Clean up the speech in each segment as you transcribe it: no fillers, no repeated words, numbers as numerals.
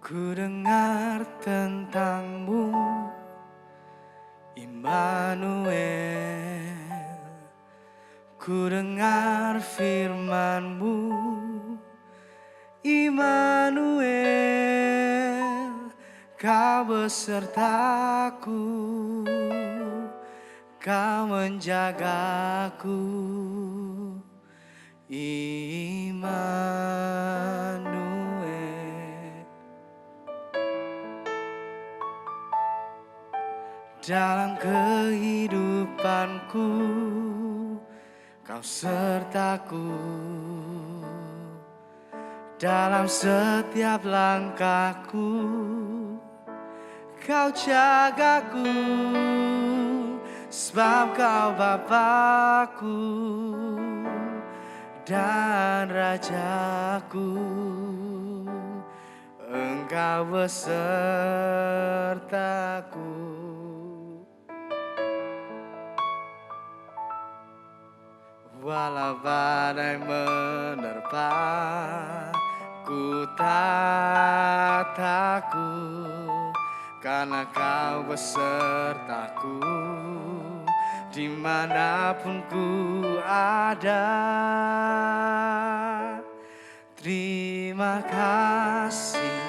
Ku dengar tentangmu, Immanuel. Ku dengar firman-Mu, Immanuel. Kau besertaku, Kau menjagaku, Immanuel. Dalam kehidupanku, Kau sertaku. Dalam setiap langkahku, Kau jagaku. Sebab Kau Bapakku dan Rajaku. Engkau besertaku. Walau badai menerpa, ku tak takut, karena Kau besertaku. Dimanapun ku ada, terima kasih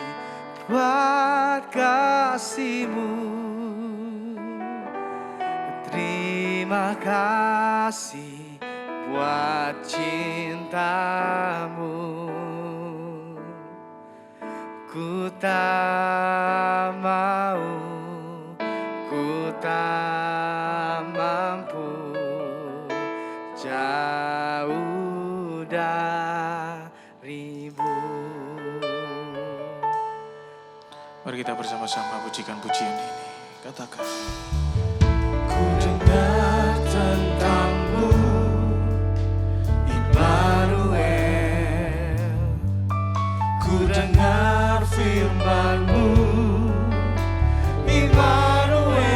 buat kasih-Mu. Terima kasih buat cinta-Mu. Ku tak mau, ku tak mampu jauh dari-Mu. Mari kita bersama-sama pujikan pujian ini. Katakan. Ku dengar tentang-Mu, Immanuel. Ku dengar firman-Mu, Immanuel.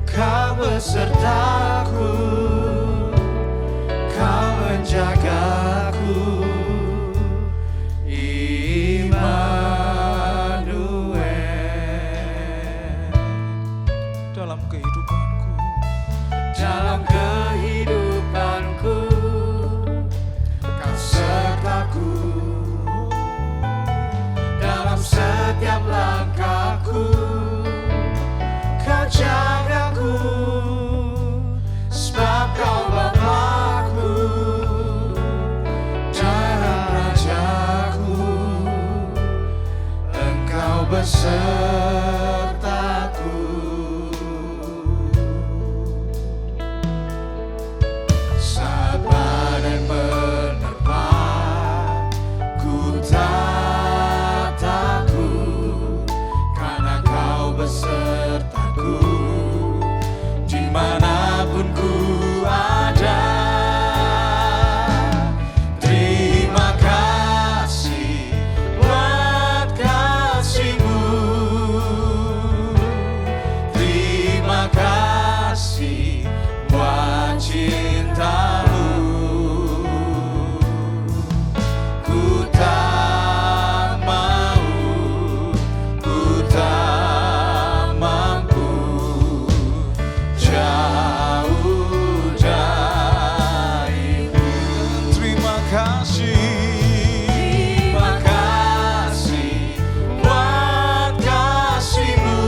Kau besertaku, Kau menjagaku, Immanuel. Dalam kehidupanku, Dalam kehidupanku, Kau sertaku. Dalam setiap langkahku, Kau jagaku. Sebab Kau Bapakku dan Rajaku. Engkau besertaku. Saat badai menerpa, ku tak takut, karena Kau besertaku. Dimanapun ku ada, terima kasih buat kasih-Mu. Terima kasih buat cinta-Mu. Ku tak mau, ku tak mampu jauh dari-Mu. terima kasih. Terima kasih buat kasih-Mu.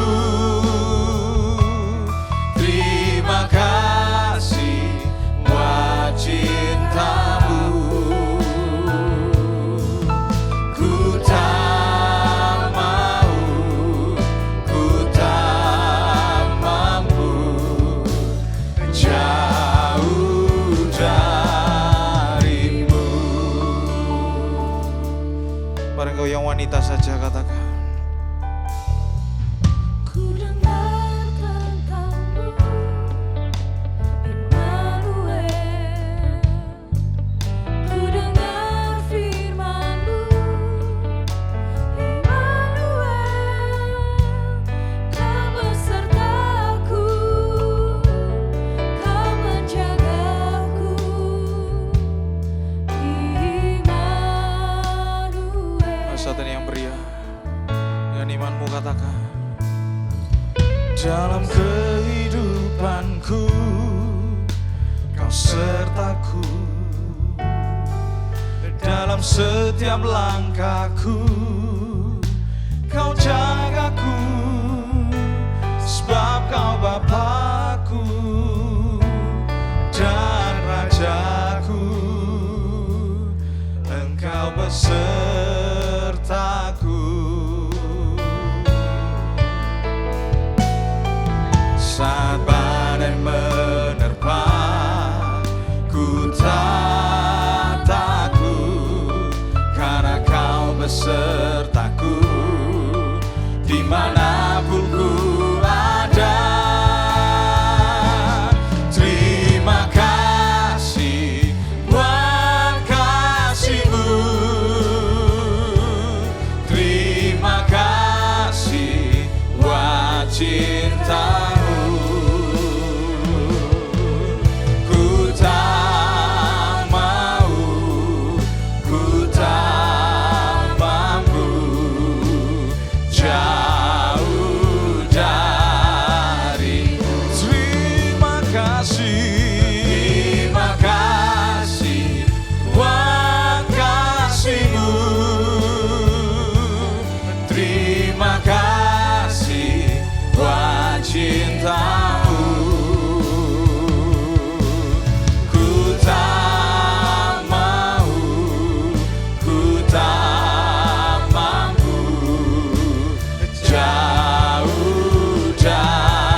Terima kasih buat cinta-Mu. Ku tak mau, ku tak mampu jauh dari-Mu. Mari engkau yang wanita saja katakan. Ku dengar tentang-Mu, Immanuel. Ku dengar firman-Mu, Immanuel. Kau besertaku, Kau menjagaku, Immanuel. Saat ini yang meriah. Kau sertaku dalam setiap langkahku. Kau jagaku sebab Kau Bapakku dan Rajaku. Engkau besertaku. Saat badai menerpa, ku tak takut, karena Kau besertaku dimanapun ku ada. Terima kasih buat kasih-Mu. Terima kasih buat cinta-Mu. Ku tak mau, ku tak mampu jauh dari. Terima kasih, terima kasih buat kasih-Mu. Terima kasih buat cinta-Mu. Ku tak mau, ku tak mampu jauh dari-Mu.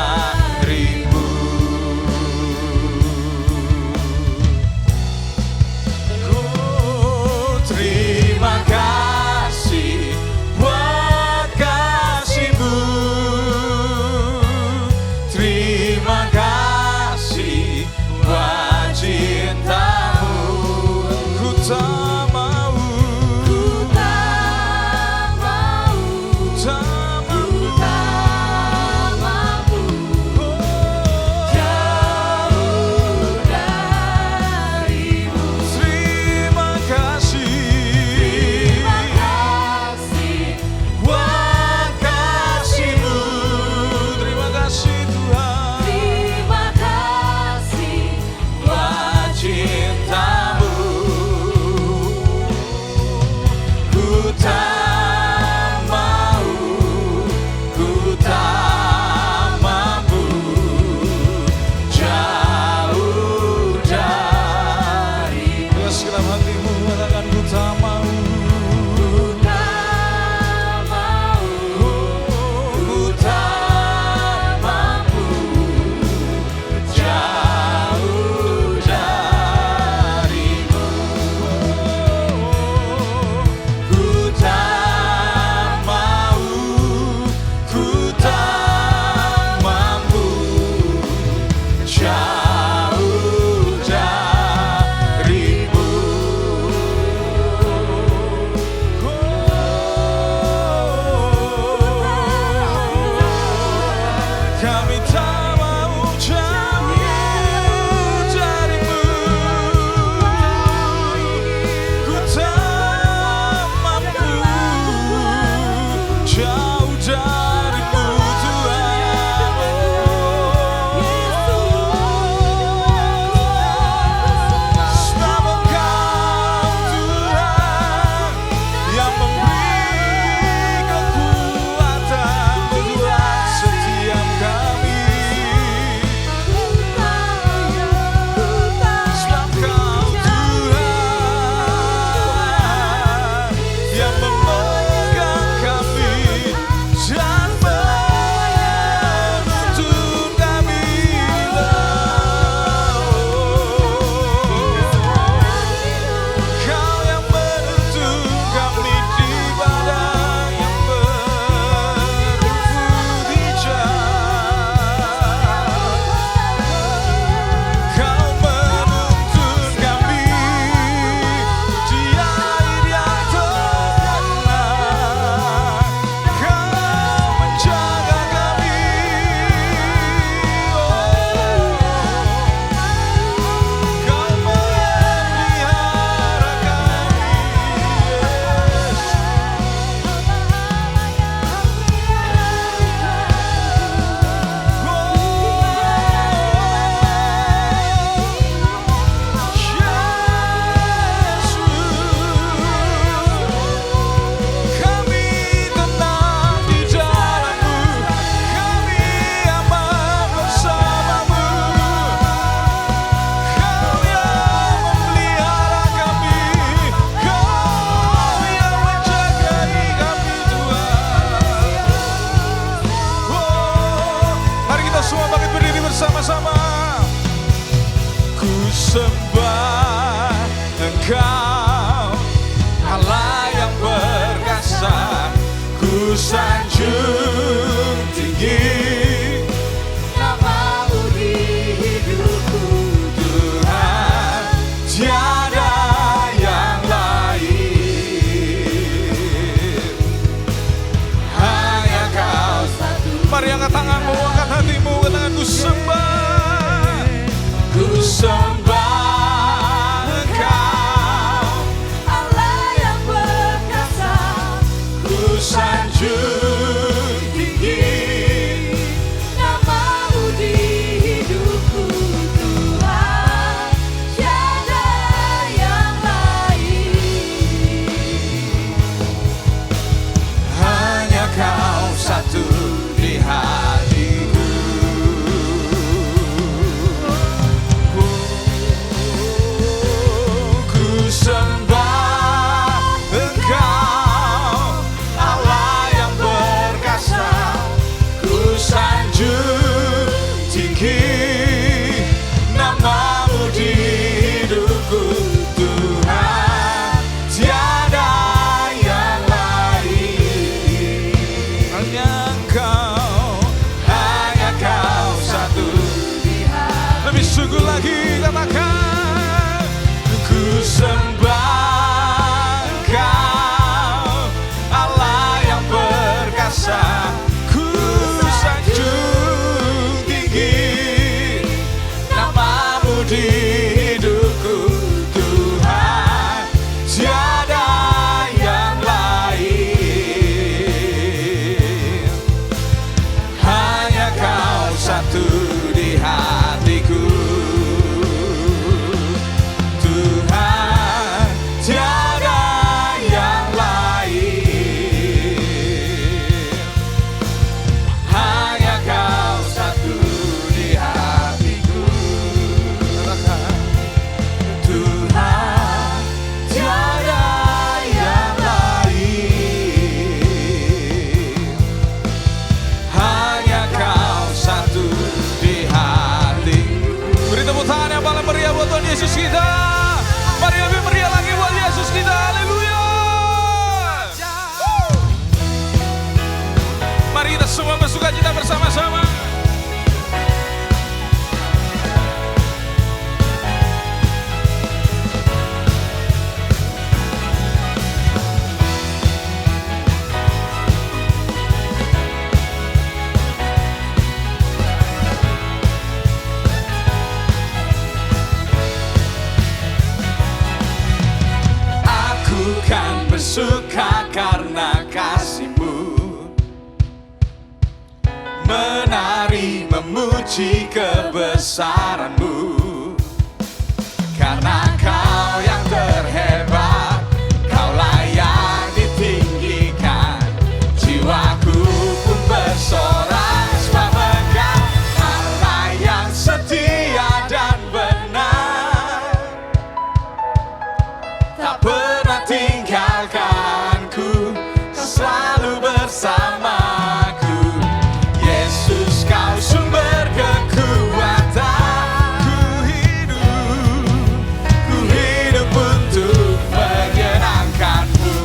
sembah Engkau, Allah yang perkasa. Ku sanjung tinggi Namamu di hidupku, Tuhan, tiada yang lain, hanya Kau satu. Mari angkat tanganmu, angkat hatimu, katakan ku sembah. Ku sembah Engkau, Allah yang perkasa. ku sanjung tinggi Namamu di hidupku, Tuhan, tiada yang lain. hanya Kau satu di hatiku. Ku sembah Engkau, Allah yang perkasa. Ku sanjung tinggi namamu di hidupku, Tuhan, tiada yang lain. Hanya Engkau, Hanya Kau satu. lebih sungguh lagi katakan. Ku sembah Engkau, Allah yang perkasa. Ku sanjung tinggi namamu di hidupku, Tuhan, tiada yang lain. Hanya Kau satu di hatiku, Tuhan, tiada yang lain. Hanya Kau satu di hatiku, Tuhan, tiada yang lain. Hanya Kau satu di hatiku. Beri tepuk tangan yang paling meriah buat Tuhan Yesus kita. Mari lebih meriah lagi buat Yesus kita. Haleluya. Mari kita semua bersuka cita bersama-sama. Aku kan bersuka karena kasih-Mu, menari memuji kebesaran-Mu. Karena Kau yang terhebat, Kau layak ditinggikan. Jiwaku pun bersorak sebab Engkau Allah yang setia dan benar, tak pernah tinggalkanku, Kau selalu bersamaku. Yesus, Kau sumber kekuatan. Ku hidup untuk menyenangkan-Mu.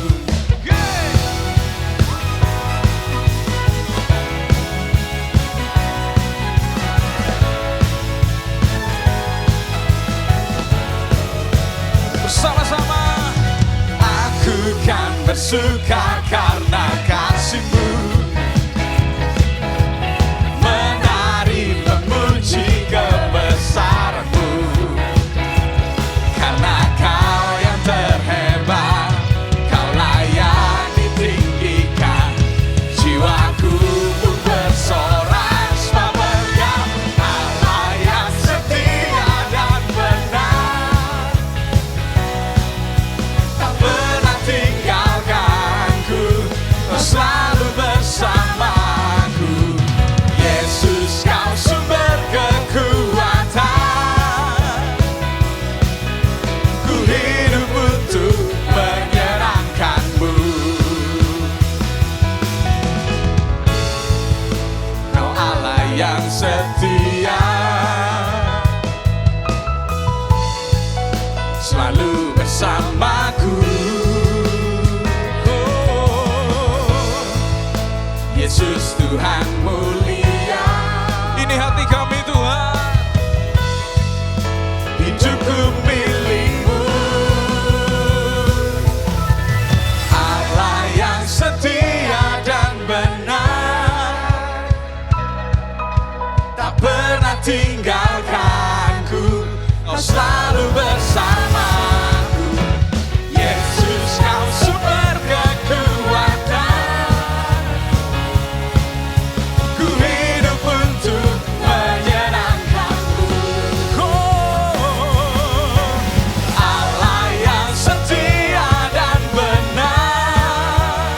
Bersama-sama. Aku kan bersuka karena kasih-Mu, menari memuji kebesaran-Mu. Karena Kau yang terhebat, Kau layak ditinggikan. Jiwaku pun bersorak sebab Engkau Allah yang setia dan benar, tak pernah tinggalkanku, Tuhan mulia. Ini hati kami Tuhan. Hidupku milikmu, Allah yang setia dan benar, tak pernah tinggalkanku, kau selalu bersamaku. Yesus, kau sumber kekuatan, ku hidup untuk menyenangkanmu. Allah yang setia dan benar,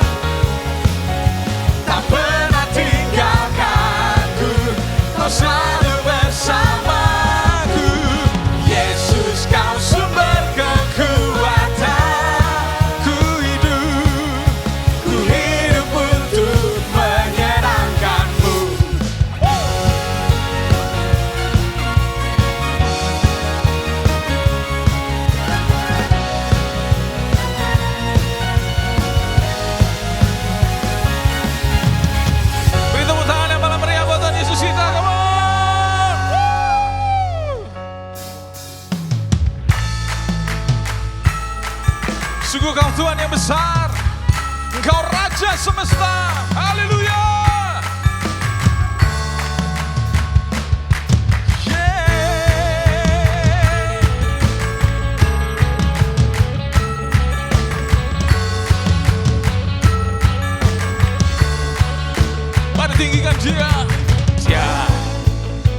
tak pernah tinggalkanku, kau selalu bersamaku. Yesus, kau sumber kekuatan, ku hidup untuk menyenangkanmu. Beri tepuk tangan yang paling meriah buat Tuhan Yesus kita. Come on. Sungguh kau Tuhan yang besar, Engkau Raja semesta. Haleluya. Yeah. Mari tinggikan Dia. Dia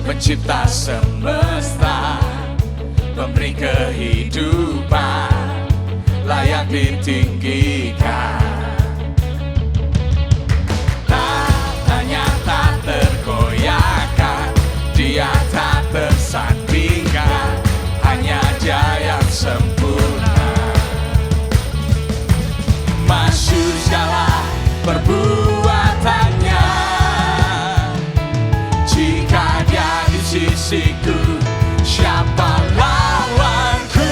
pencipta semesta, pemberi kehidupan, layak ditinggikan. Tatanya tak tergoyahkan, Dia tak tersandingkan, hanya Dia yang sempurna. Masyhur segala perbuatannya, jika Dia di sisiku, siapa lawanku?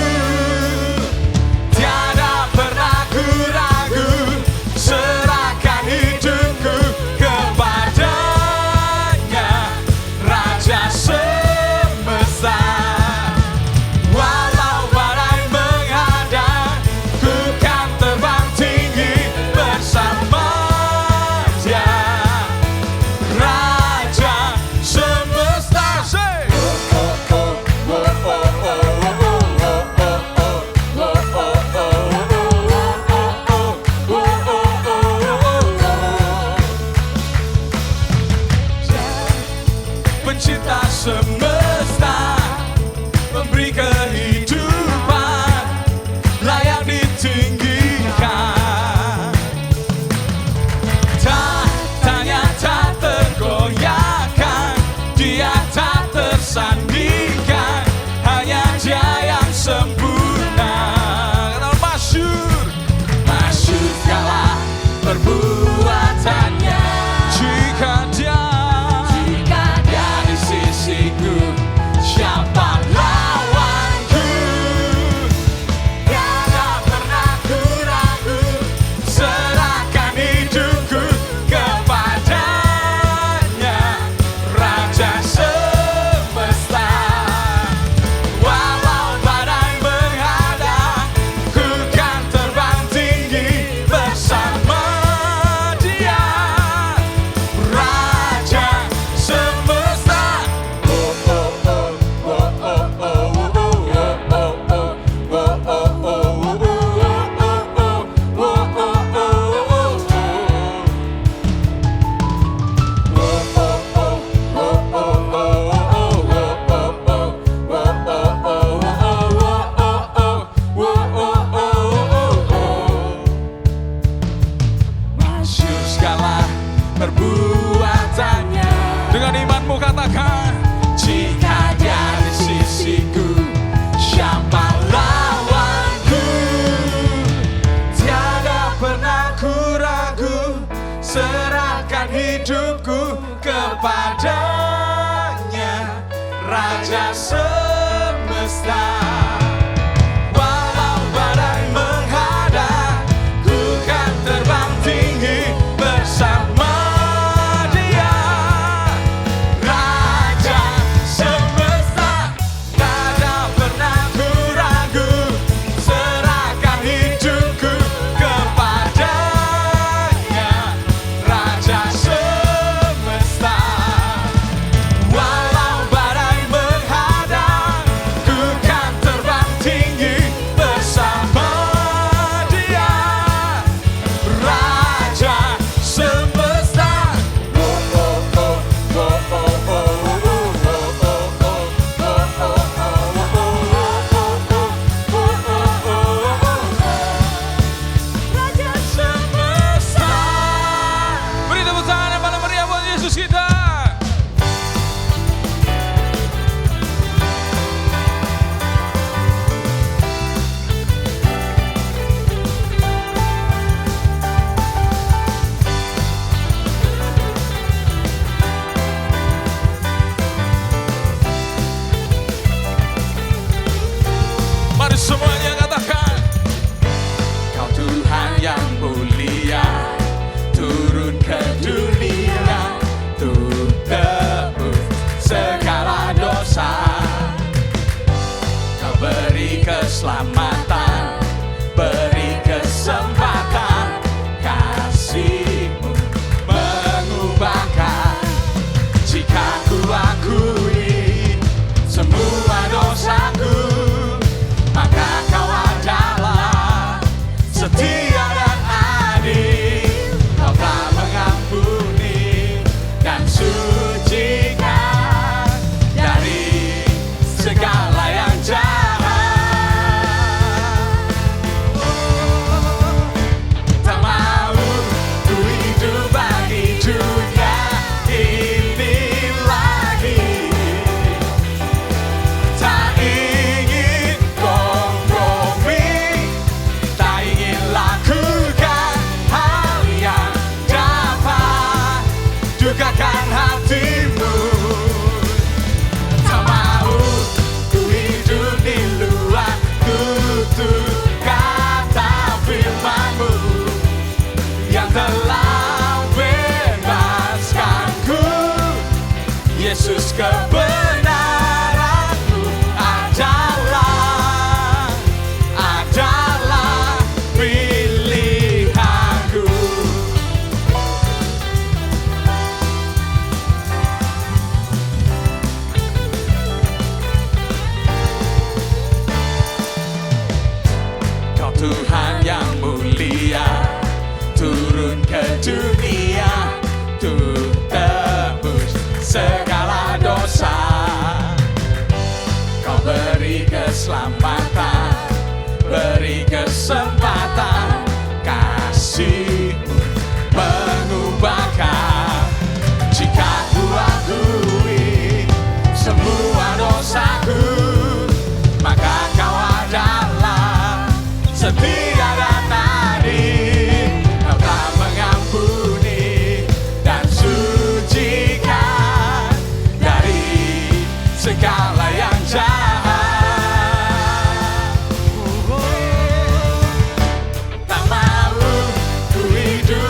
Mari semuanya katakan, Kau Tuhan yang mulia, turun ke dunia untuk tebus segala dosa. Kau beri keselamatan, beri kesempatan, kasih-Mu mengubahkan. Jika ku akui semua dosaku, maka Kau adalah setia dan adil. Kau telah mengampuni dan sucikan dari segala yang jahat. Tak mau ku hidup bagi dunia ini lagi. Tak ingin kompromi, tak ingin lakukan hal yang dapat dukakan hatimu. Tak mau ku hidup di luar kutuk kata firman-Mu yang telah bebaskanku. Yesus, kebenaran-Mu adalah pilihanku. Kau Tuhan yang mulia, turun ke dunia untuk tebus segala dosa. Kau beri keselamatan, beri kesempatan, kasih-Mu mengubahkan. Jika ku akui semua dosaku, maka Kau adalah setia dan adil. Kau telah mengampuni dan sucikan dari segala yang jahat. Tak mau ku hidup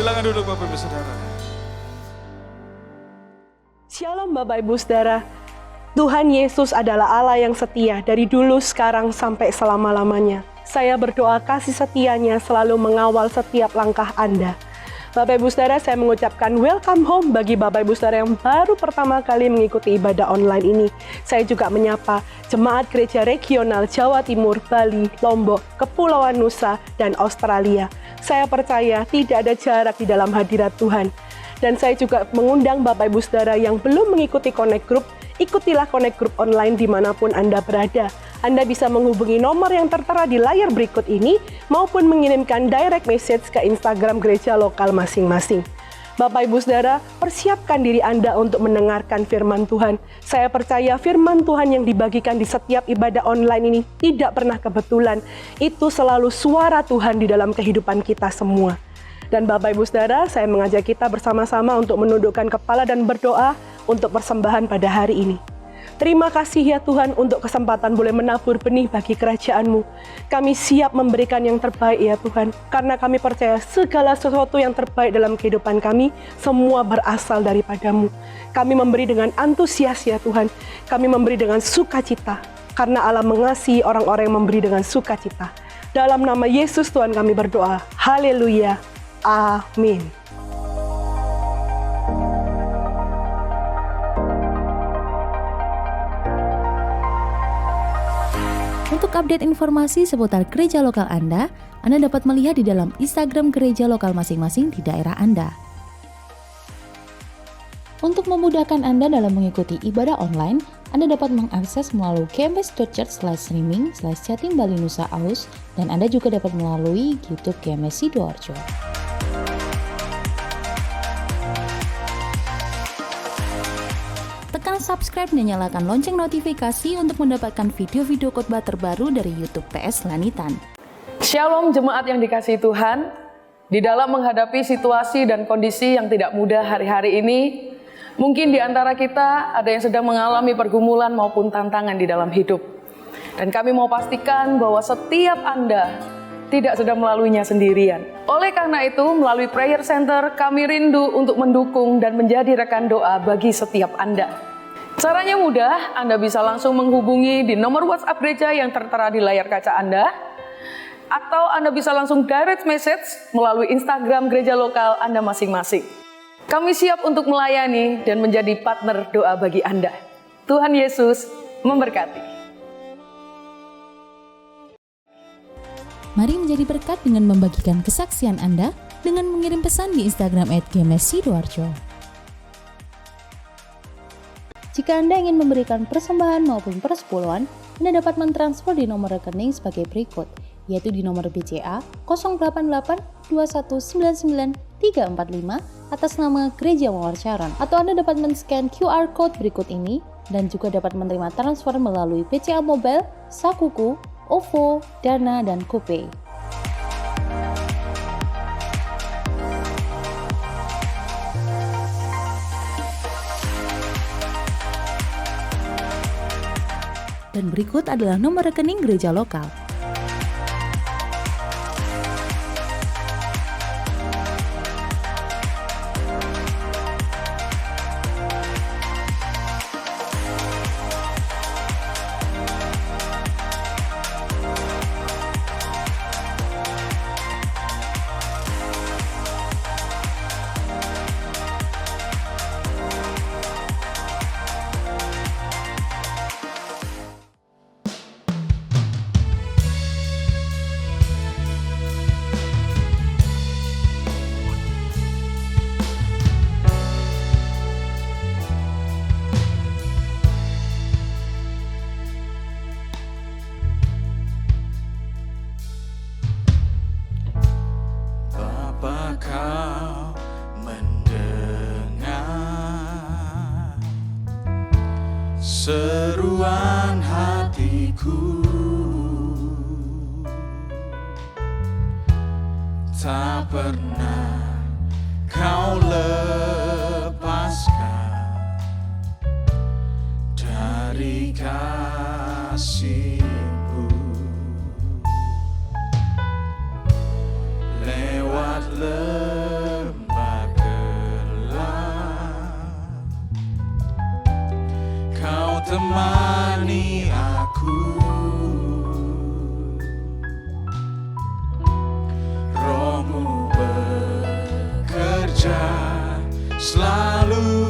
Silakan duduk Bapak Ibu Saudara. Shalom Bapak Ibu Saudara. Tuhan Yesus adalah Allah yang setia dari dulu, sekarang, sampai selama-lamanya. Saya berdoa kasih setianya selalu mengawal setiap langkah Anda. Bapak Ibu Saudara, saya mengucapkan welcome home bagi Bapak Ibu Saudara yang baru pertama kali mengikuti ibadah online ini. Saya juga menyapa Jemaat Gereja Regional Jawa Timur, Bali, Lombok, Kepulauan Nusa, dan Australia. Saya percaya tidak ada jarak di dalam hadirat Tuhan. Dan saya juga mengundang Bapak Ibu Saudara yang belum mengikuti Connect Group, ikutilah Connect Group online dimanapun Anda berada. Anda bisa menghubungi nomor yang tertera di layar berikut ini, maupun mengirimkan direct message ke Instagram gereja lokal masing-masing. Bapak Ibu Saudara, persiapkan diri Anda untuk mendengarkan firman Tuhan. Saya percaya firman Tuhan yang dibagikan di setiap ibadah online ini tidak pernah kebetulan. Itu selalu suara Tuhan di dalam kehidupan kita semua. Dan Bapak Ibu Saudara, saya mengajak kita bersama-sama untuk menundukkan kepala dan berdoa untuk persembahan pada hari ini. Terima kasih ya Tuhan untuk kesempatan boleh menabur benih bagi kerajaan-Mu. Kami siap memberikan yang terbaik ya Tuhan, karena kami percaya segala sesuatu yang terbaik dalam kehidupan kami, semua berasal daripada-Mu. Kami memberi dengan antusias ya Tuhan, kami memberi dengan sukacita, karena Allah mengasihi orang-orang yang memberi dengan sukacita. Dalam nama Yesus Tuhan kami berdoa, haleluya. Amin. Untuk update informasi seputar gereja lokal Anda dapat melihat di dalam Instagram gereja lokal masing-masing di daerah Anda. Untuk memudahkan Anda dalam mengikuti ibadah online, Anda dapat mengakses melalui gms.church/streaming/Jatim Bali Nusa Aus, dan Anda juga dapat melalui YouTube GMS Sidoarjo. Tekan subscribe dan nyalakan lonceng notifikasi untuk mendapatkan video-video khotbah terbaru dari YouTube TS Lanitan. Shalom jemaat yang dikasihi Tuhan. Di dalam menghadapi situasi dan kondisi yang tidak mudah hari-hari ini, mungkin di antara kita ada yang sedang mengalami pergumulan maupun tantangan di dalam hidup. Dan kami mau pastikan bahwa setiap Anda tidak sedang melaluinya sendirian. Oleh karena itu, melalui Prayer Center, kami rindu untuk mendukung dan menjadi rekan doa bagi setiap Anda. Caranya mudah, Anda bisa langsung menghubungi di nomor WhatsApp gereja yang tertera di layar kaca Anda, atau Anda bisa langsung direct message melalui Instagram gereja lokal Anda masing-masing. Kami siap untuk melayani dan menjadi partner doa bagi Anda. Tuhan Yesus memberkati. Mari menjadi berkat dengan membagikan kesaksian Anda dengan mengirim pesan di Instagram @gms_sidoarjo. Jika Anda ingin memberikan persembahan maupun persepuluhan, Anda dapat mentransfer di nomor rekening sebagai berikut, yaitu di nomor BCA 088-2199345 atas nama Gereja Mawar Charon, atau Anda dapat men-scan QR Code berikut ini dan juga dapat menerima transfer melalui BCA Mobile, Sakuku, OVO, Dana, dan GoPay. Dan berikut adalah nomor rekening gereja lokal. Bapa kau mendengar seruan hatiku, tak pernah kau lepaskan dari kasih-Mu. Lewat lemah selalu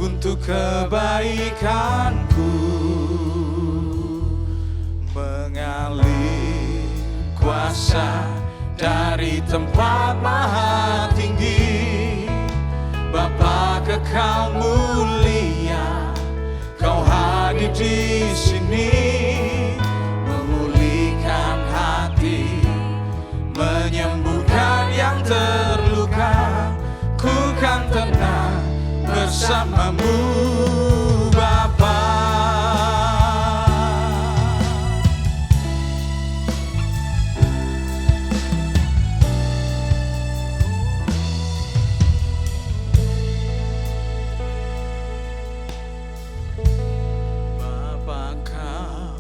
untuk kebaikanku, mengalir kuasa dari tempat maha tinggi. Bapa kekal mulia, Kau hadir di sini, memulihkan hati, menyembuhkan yang terluka. Ku kan tenang bersamamu, Bapa. Bapa, Kau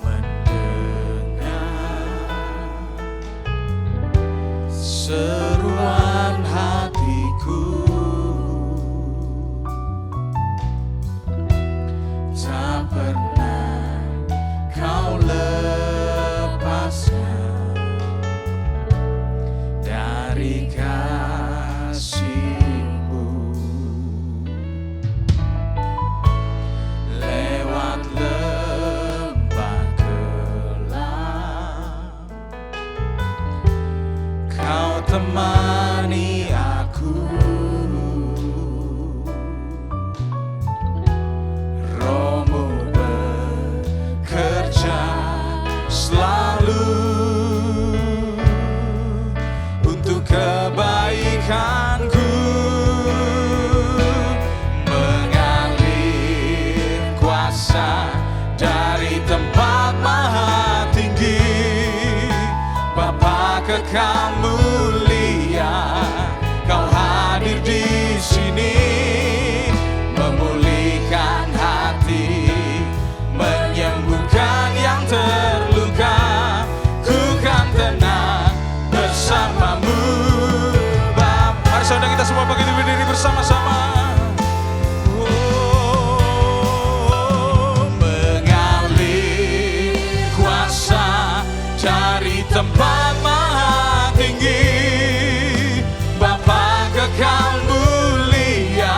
mendengar seruan hatiku. Tak pernah Kau lepaskan dari kasih-Mu. Lewat lembah gelap, Kau temani aku. Roh-Mu bekerja selalu untuk kebaikanku, mengalir kuasa dari tempat maha tinggi. Bapa kekal mulia, Kau hadir di sini, memulihkan hati, menyembuhkan yang terluka. Ku kan tenang bersamamu, Bapa. Mari saudara kita semua begitu berdiri bersama-sama. Mengalir kuasa dari tempat maha tinggi. Bapa kekal mulia,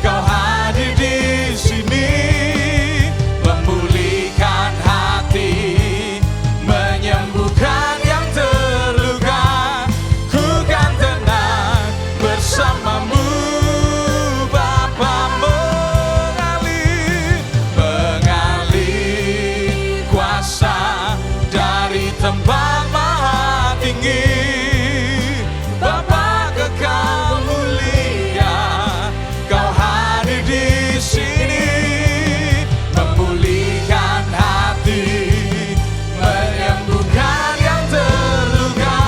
Kau hadir di sini, memulihkan hati, menyembuhkan yang terluka. Ku kan tenang bersamamu, Bapa. Mengalir kuasa dari tempat maha tinggi. Bapa kekal mulia, Kau hadir di sini, memulihkan hati, menyembuhkan yang terluka.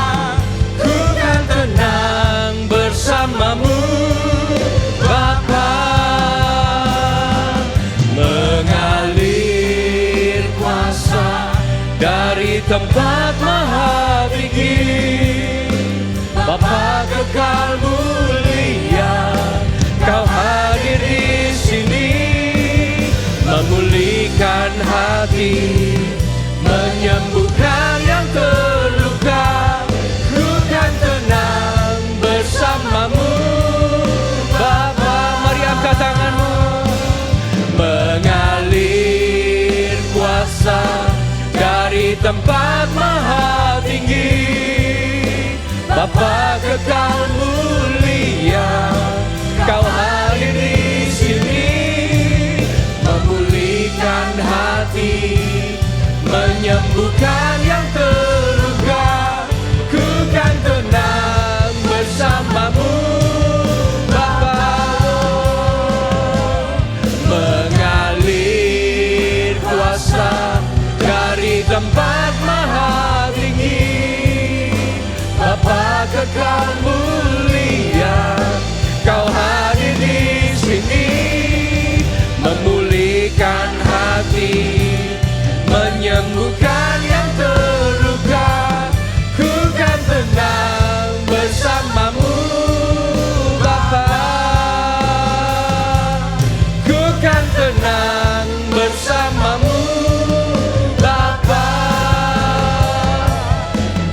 Ku kan tenang bersamamu, Bapa. Mengalir kuasa dari tempat maha tinggi. Bapa kekal mulia, Kau hadir di sini, memulihkan hati, menyembuhkan yang terluka. Ku kan tenang bersamamu, Bapa. Mari angkat tanganmu. Mengalir kuasa dari tempat maha tinggi. Bapa kekal mulia, Kau hadir di sini, memulihkan hati, menyembuhkan yang terluka. Ku kan tenang bersamamu, Bapa. Mengalir kuasa dari tempat maha tinggi. Bapa kekal mulia, Kau hadir di sini, memulihkan hati, menyembuhkan yang terluka. Ku kan tenang bersamamu, Bapa. Ku kan tenang bersamamu, Bapa.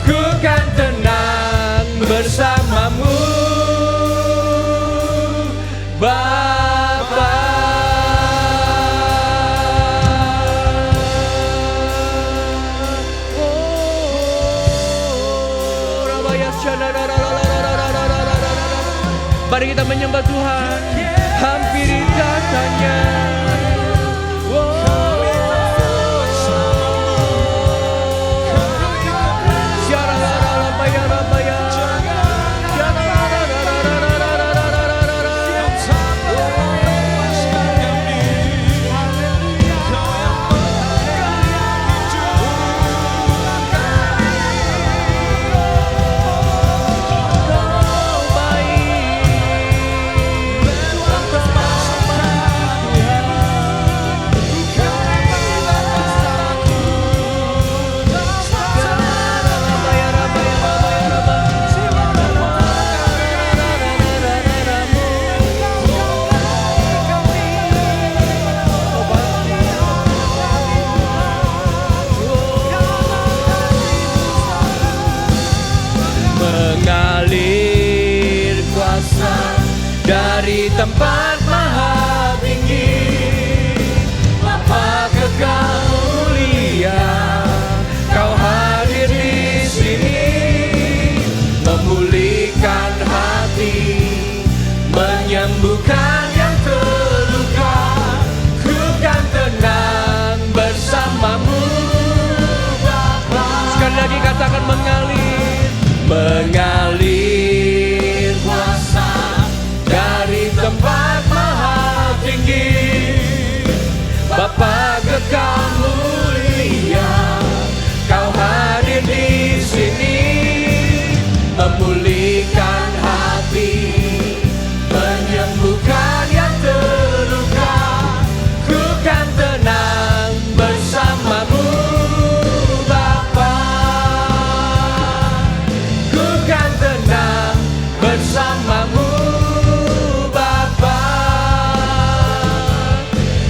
Ku kan tenang bersamamu. Mari kita menyembah Tuhan. Hampiri katanya. Mengalir kuasa dari tempat maha tinggi, Bapa kekal mulia, Kau hadir di sini, memulihkan hati, menyembuhkan yang terluka. Ku kan tenang bersamamu, Bapa. Sekali lagi katakan mengalir kuasa dari tempat maha tinggi, Bapa kekal mulia, Kau hadir di sini, memulihkan hati, menyembuhkan yang terluka. Ku kan tenang bersamamu, Bapa. Ku kan tenang bersamamu, Bapa.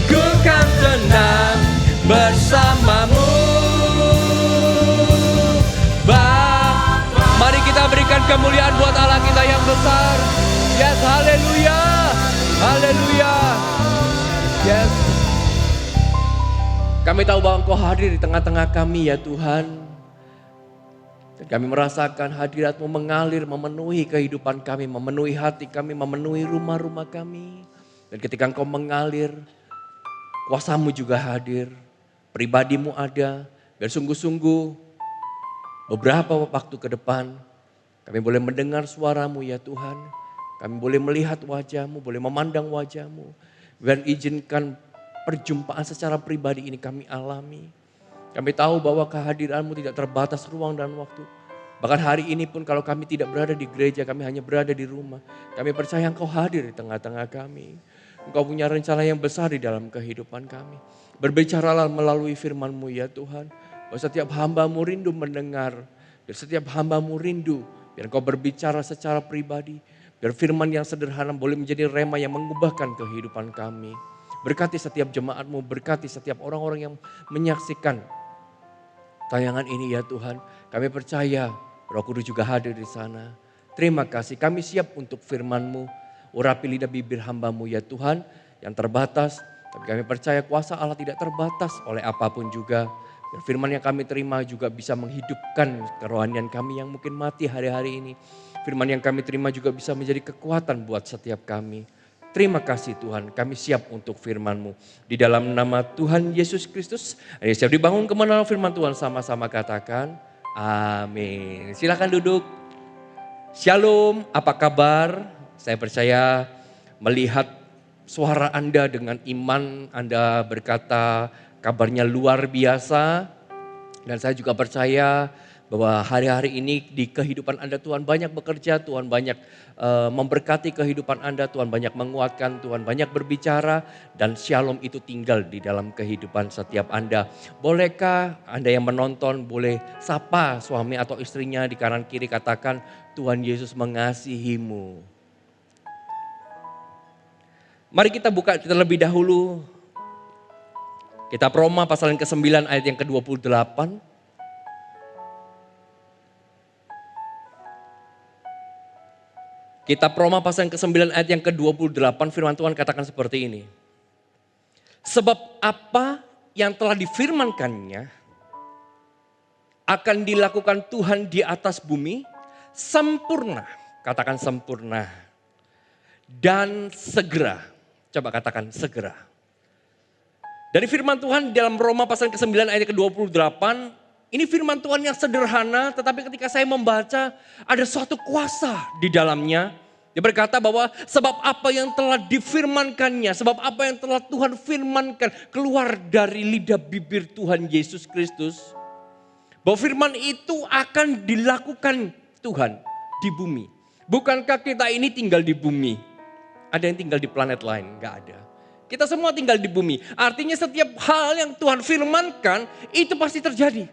Ku kan tenang bersamamu, Bapa. Mari kita berikan kemuliaan buat Allah kita yang besar. Yes, haleluya. Haleluya. Yes. Kami tahu bahwa Engkau hadir di tengah-tengah kami ya Tuhan. Dan kami merasakan hadirat-Mu mengalir, memenuhi kehidupan kami, memenuhi hati kami, memenuhi rumah-rumah kami. Dan ketika Engkau mengalir, kuasa-Mu juga hadir, pribadi-Mu ada. Dan sungguh-sungguh beberapa waktu ke depan, kami boleh mendengar suara-Mu ya Tuhan. Kami boleh melihat wajah-Mu, boleh memandang wajah-Mu. Dan izinkan perjumpaan secara pribadi ini kami alami. Kami tahu bahwa kehadiran-Mu tidak terbatas ruang dan waktu. Bahkan hari ini pun kalau kami tidak berada di gereja, kami hanya berada di rumah. Kami percaya Engkau hadir di tengah-tengah kami. Engkau punya rencana yang besar di dalam kehidupan kami. Berbicaralah melalui firman-Mu ya Tuhan. Bahwa setiap hamba-Mu rindu mendengar. Biar setiap hamba-Mu rindu. Biar Engkau berbicara secara pribadi. Biar firman yang sederhana boleh menjadi rema yang mengubahkan kehidupan kami. Berkati setiap jemaat-Mu, berkati setiap orang-orang yang menyaksikan tayangan ini ya Tuhan. Kami percaya Roh Kudus juga hadir di sana. Terima kasih, kami siap untuk firman-Mu. Urapi lidah bibir hamba-Mu ya Tuhan yang terbatas. Tapi kami percaya kuasa Allah tidak terbatas oleh apapun juga. Biar firman yang kami terima juga bisa menghidupkan kerohanian kami yang mungkin mati hari-hari ini. Firman yang kami terima juga bisa menjadi kekuatan buat setiap kami. Terima kasih Tuhan, kami siap untuk firman-Mu. Di dalam nama Tuhan Yesus Kristus, ayo siap dibangun kemenangan firman Tuhan, sama-sama katakan amin. Silakan duduk. Shalom, apa kabar? Saya percaya melihat suara Anda dengan iman, Anda berkata kabarnya luar biasa. Dan saya juga percaya bahwa hari-hari ini di kehidupan Anda Tuhan banyak bekerja, Tuhan banyak memberkati kehidupan Anda, Tuhan banyak menguatkan, Tuhan banyak berbicara dan shalom itu tinggal di dalam kehidupan setiap Anda. Bolehkah Anda yang menonton boleh sapa suami atau istrinya di kanan kiri, katakan Tuhan Yesus mengasihimu. Mari kita buka terlebih dahulu kitab Roma pasal yang ke-9 ayat yang ke-28. Kitab Roma pasal yang ke-9 ayat yang ke-28, firman Tuhan katakan seperti ini. Sebab apa yang telah difirmankannya akan dilakukan Tuhan di atas bumi sempurna. Katakan sempurna. dan segera. Coba katakan segera. Dari firman Tuhan dalam Roma pasal ke-9 ayat ke-28, ini firman Tuhan yang sederhana, tetapi ketika saya membaca ada suatu kuasa di dalamnya. Dia berkata bahwa sebab apa yang telah difirmankannya, sebab apa yang telah Tuhan firmankan keluar dari lidah bibir Tuhan Yesus Kristus. Bahwa firman itu akan dilakukan Tuhan di bumi. Bukankah kita ini tinggal di bumi? Ada yang tinggal di planet lain? Enggak ada. Kita semua tinggal di bumi. Artinya setiap hal yang Tuhan firmankan itu pasti terjadi.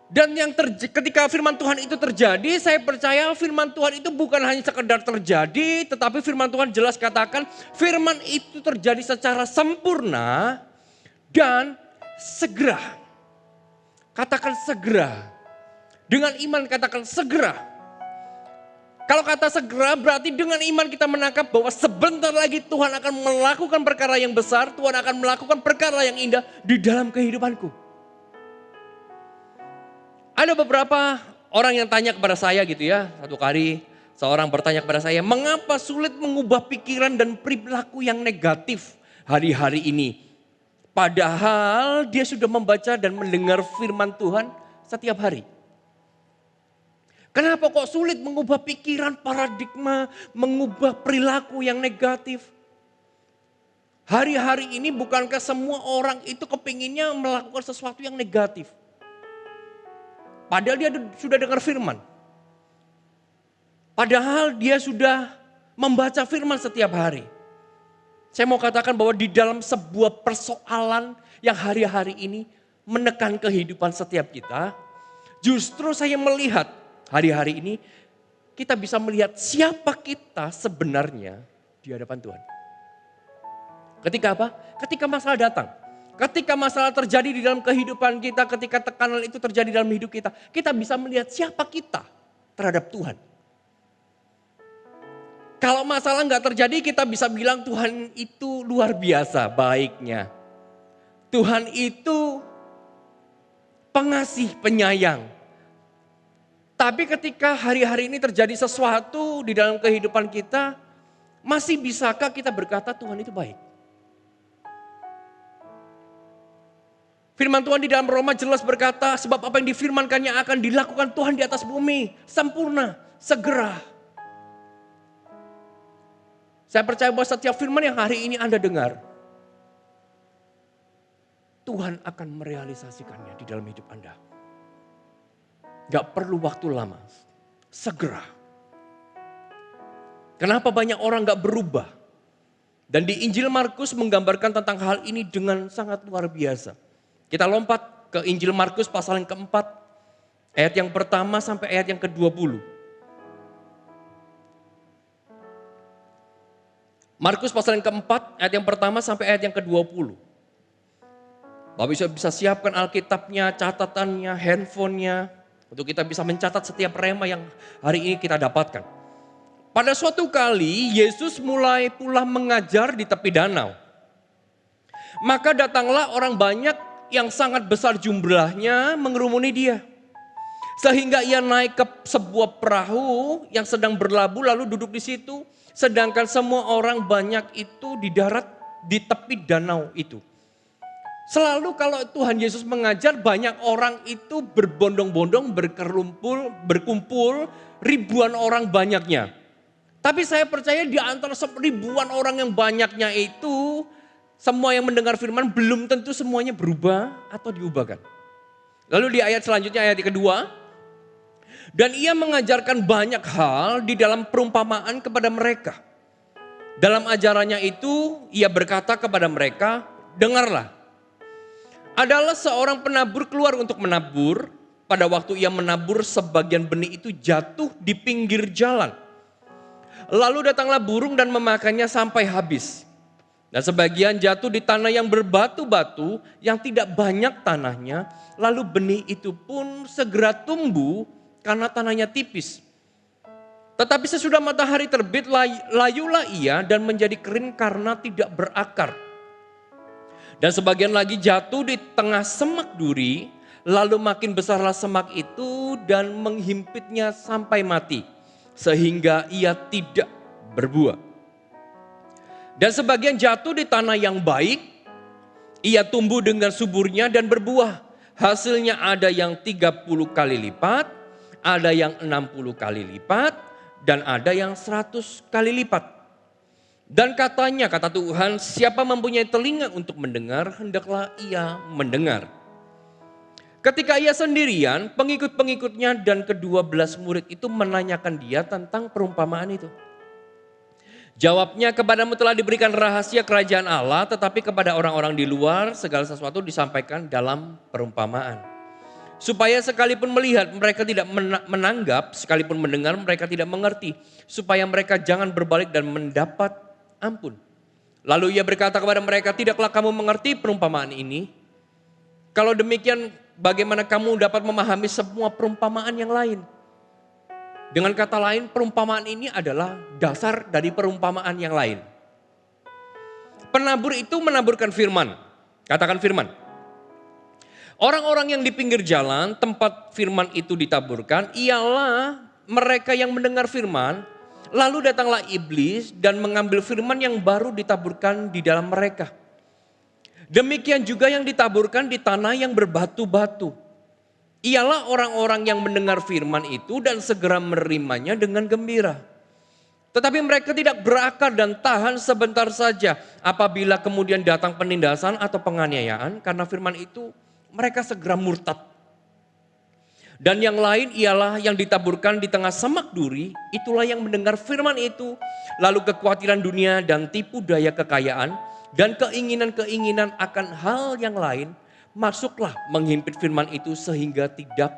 Dan ketika firman Tuhan itu terjadi, saya percaya firman Tuhan itu bukan hanya sekedar terjadi, tetapi firman Tuhan jelas katakan firman itu terjadi secara sempurna dan segera. Katakan segera. Dengan iman katakan segera. Kalau kata segera berarti dengan iman kita menangkap bahwa sebentar lagi Tuhan akan melakukan perkara yang besar, Tuhan akan melakukan perkara yang indah di dalam kehidupanku. Ada beberapa orang yang tanya kepada saya gitu ya, satu kali seorang bertanya kepada saya, mengapa sulit mengubah pikiran dan perilaku yang negatif hari-hari ini? Padahal dia sudah membaca dan mendengar firman Tuhan setiap hari. Kenapa kok sulit mengubah pikiran, paradigma, mengubah perilaku yang negatif? Hari-hari ini bukankah semua orang itu kepinginnya melakukan sesuatu yang negatif? Padahal dia sudah dengar firman. Padahal dia sudah membaca firman setiap hari. Saya mau katakan bahwa di dalam sebuah persoalan yang hari-hari ini menekan kehidupan setiap kita, justru saya melihat hari-hari ini kita bisa melihat siapa kita sebenarnya di hadapan Tuhan. Ketika apa? Ketika masalah datang. Ketika masalah terjadi di dalam kehidupan kita, ketika tekanan itu terjadi dalam hidup kita, kita bisa melihat siapa kita terhadap Tuhan. Kalau masalah nggak terjadi, kita bisa bilang Tuhan itu luar biasa baiknya. Tuhan itu pengasih, penyayang. Tapi ketika hari-hari ini terjadi sesuatu di dalam kehidupan kita, masih bisakah kita berkata Tuhan itu baik? Firman Tuhan di dalam Roma jelas berkata, sebab apa yang difirmankannya akan dilakukan Tuhan di atas bumi, sempurna, segera. Saya percaya bahwa setiap firman yang hari ini Anda dengar, Tuhan akan merealisasikannya di dalam hidup Anda. Gak perlu waktu lama, segera. Kenapa banyak orang gak berubah? Dan di Injil Markus menggambarkan tentang hal ini dengan sangat luar biasa. Kita lompat ke Injil Markus pasal yang keempat, ayat yang pertama sampai ayat yang ke-20. Markus pasal yang keempat, ayat yang pertama sampai ayat yang ke-20. Bapak bisa siapkan Alkitabnya, catatannya, handphonenya, untuk kita bisa mencatat setiap rema yang hari ini kita dapatkan. Pada suatu kali Yesus mulai pula mengajar di tepi danau. Maka datanglah orang banyak yang sangat besar jumlahnya mengerumuni dia. Sehingga ia naik ke sebuah perahu yang sedang berlabuh lalu duduk di situ. Sedangkan semua orang banyak itu di darat di tepi danau itu. Selalu kalau Tuhan Yesus mengajar banyak orang itu berbondong-bondong, berkumpul ribuan orang banyaknya. Tapi saya percaya di antara ribuan orang yang banyaknya itu, semua yang mendengar firman belum tentu semuanya berubah atau diubahkan. Lalu di ayat selanjutnya, ayat kedua. Dan ia mengajarkan banyak hal di dalam perumpamaan kepada mereka. Dalam ajarannya itu ia berkata kepada mereka, dengarlah. Adalah seorang penabur keluar untuk menabur. Pada waktu ia menabur sebagian benih itu jatuh di pinggir jalan. Lalu datanglah burung dan memakannya sampai habis. Dan sebagian jatuh di tanah yang berbatu-batu yang tidak banyak tanahnya. Lalu benih itu pun segera tumbuh karena tanahnya tipis. Tetapi sesudah matahari terbit layulah ia dan menjadi kering karena tidak berakar. Dan sebagian lagi jatuh di tengah semak duri, lalu makin besarlah semak itu dan menghimpitnya sampai mati. Sehingga ia tidak berbuah. Dan sebagian jatuh di tanah yang baik, ia tumbuh dengan suburnya dan berbuah. Hasilnya ada yang 30 kali lipat, ada yang 60 kali lipat, dan ada yang 100 kali lipat. Dan katanya, kata Tuhan, siapa mempunyai telinga untuk mendengar, hendaklah ia mendengar. Ketika ia sendirian, pengikut-pengikutnya dan ke-12 murid itu menanyakan dia tentang perumpamaan itu. Jawabnya, kepadamu telah diberikan rahasia kerajaan Allah, tetapi kepada orang-orang di luar segala sesuatu disampaikan dalam perumpamaan. Supaya sekalipun melihat mereka tidak menanggap, sekalipun mendengar mereka tidak mengerti. Supaya mereka jangan berbalik dan mendapat ampun. Lalu ia berkata kepada mereka, tidaklah kamu mengerti perumpamaan ini? Kalau demikian, bagaimana kamu dapat memahami semua perumpamaan yang lain? Dengan kata lain, perumpamaan ini adalah dasar dari perumpamaan yang lain. Penabur itu menaburkan firman. Katakan firman. Orang-orang yang di pinggir jalan, tempat firman itu ditaburkan, ialah mereka yang mendengar firman, lalu datanglah iblis dan mengambil firman yang baru ditaburkan di dalam mereka. Demikian juga yang ditaburkan di tanah yang berbatu-batu. Ialah orang-orang yang mendengar firman itu dan segera menerimanya dengan gembira. Tetapi mereka tidak berakar dan tahan sebentar saja. Apabila kemudian datang penindasan atau penganiayaan karena firman itu, mereka segera murtad. Dan yang lain ialah yang ditaburkan di tengah semak duri, itulah yang mendengar firman itu. Lalu kekhawatiran dunia dan tipu daya kekayaan dan keinginan-keinginan akan hal yang lain masuklah menghimpit firman itu sehingga tidak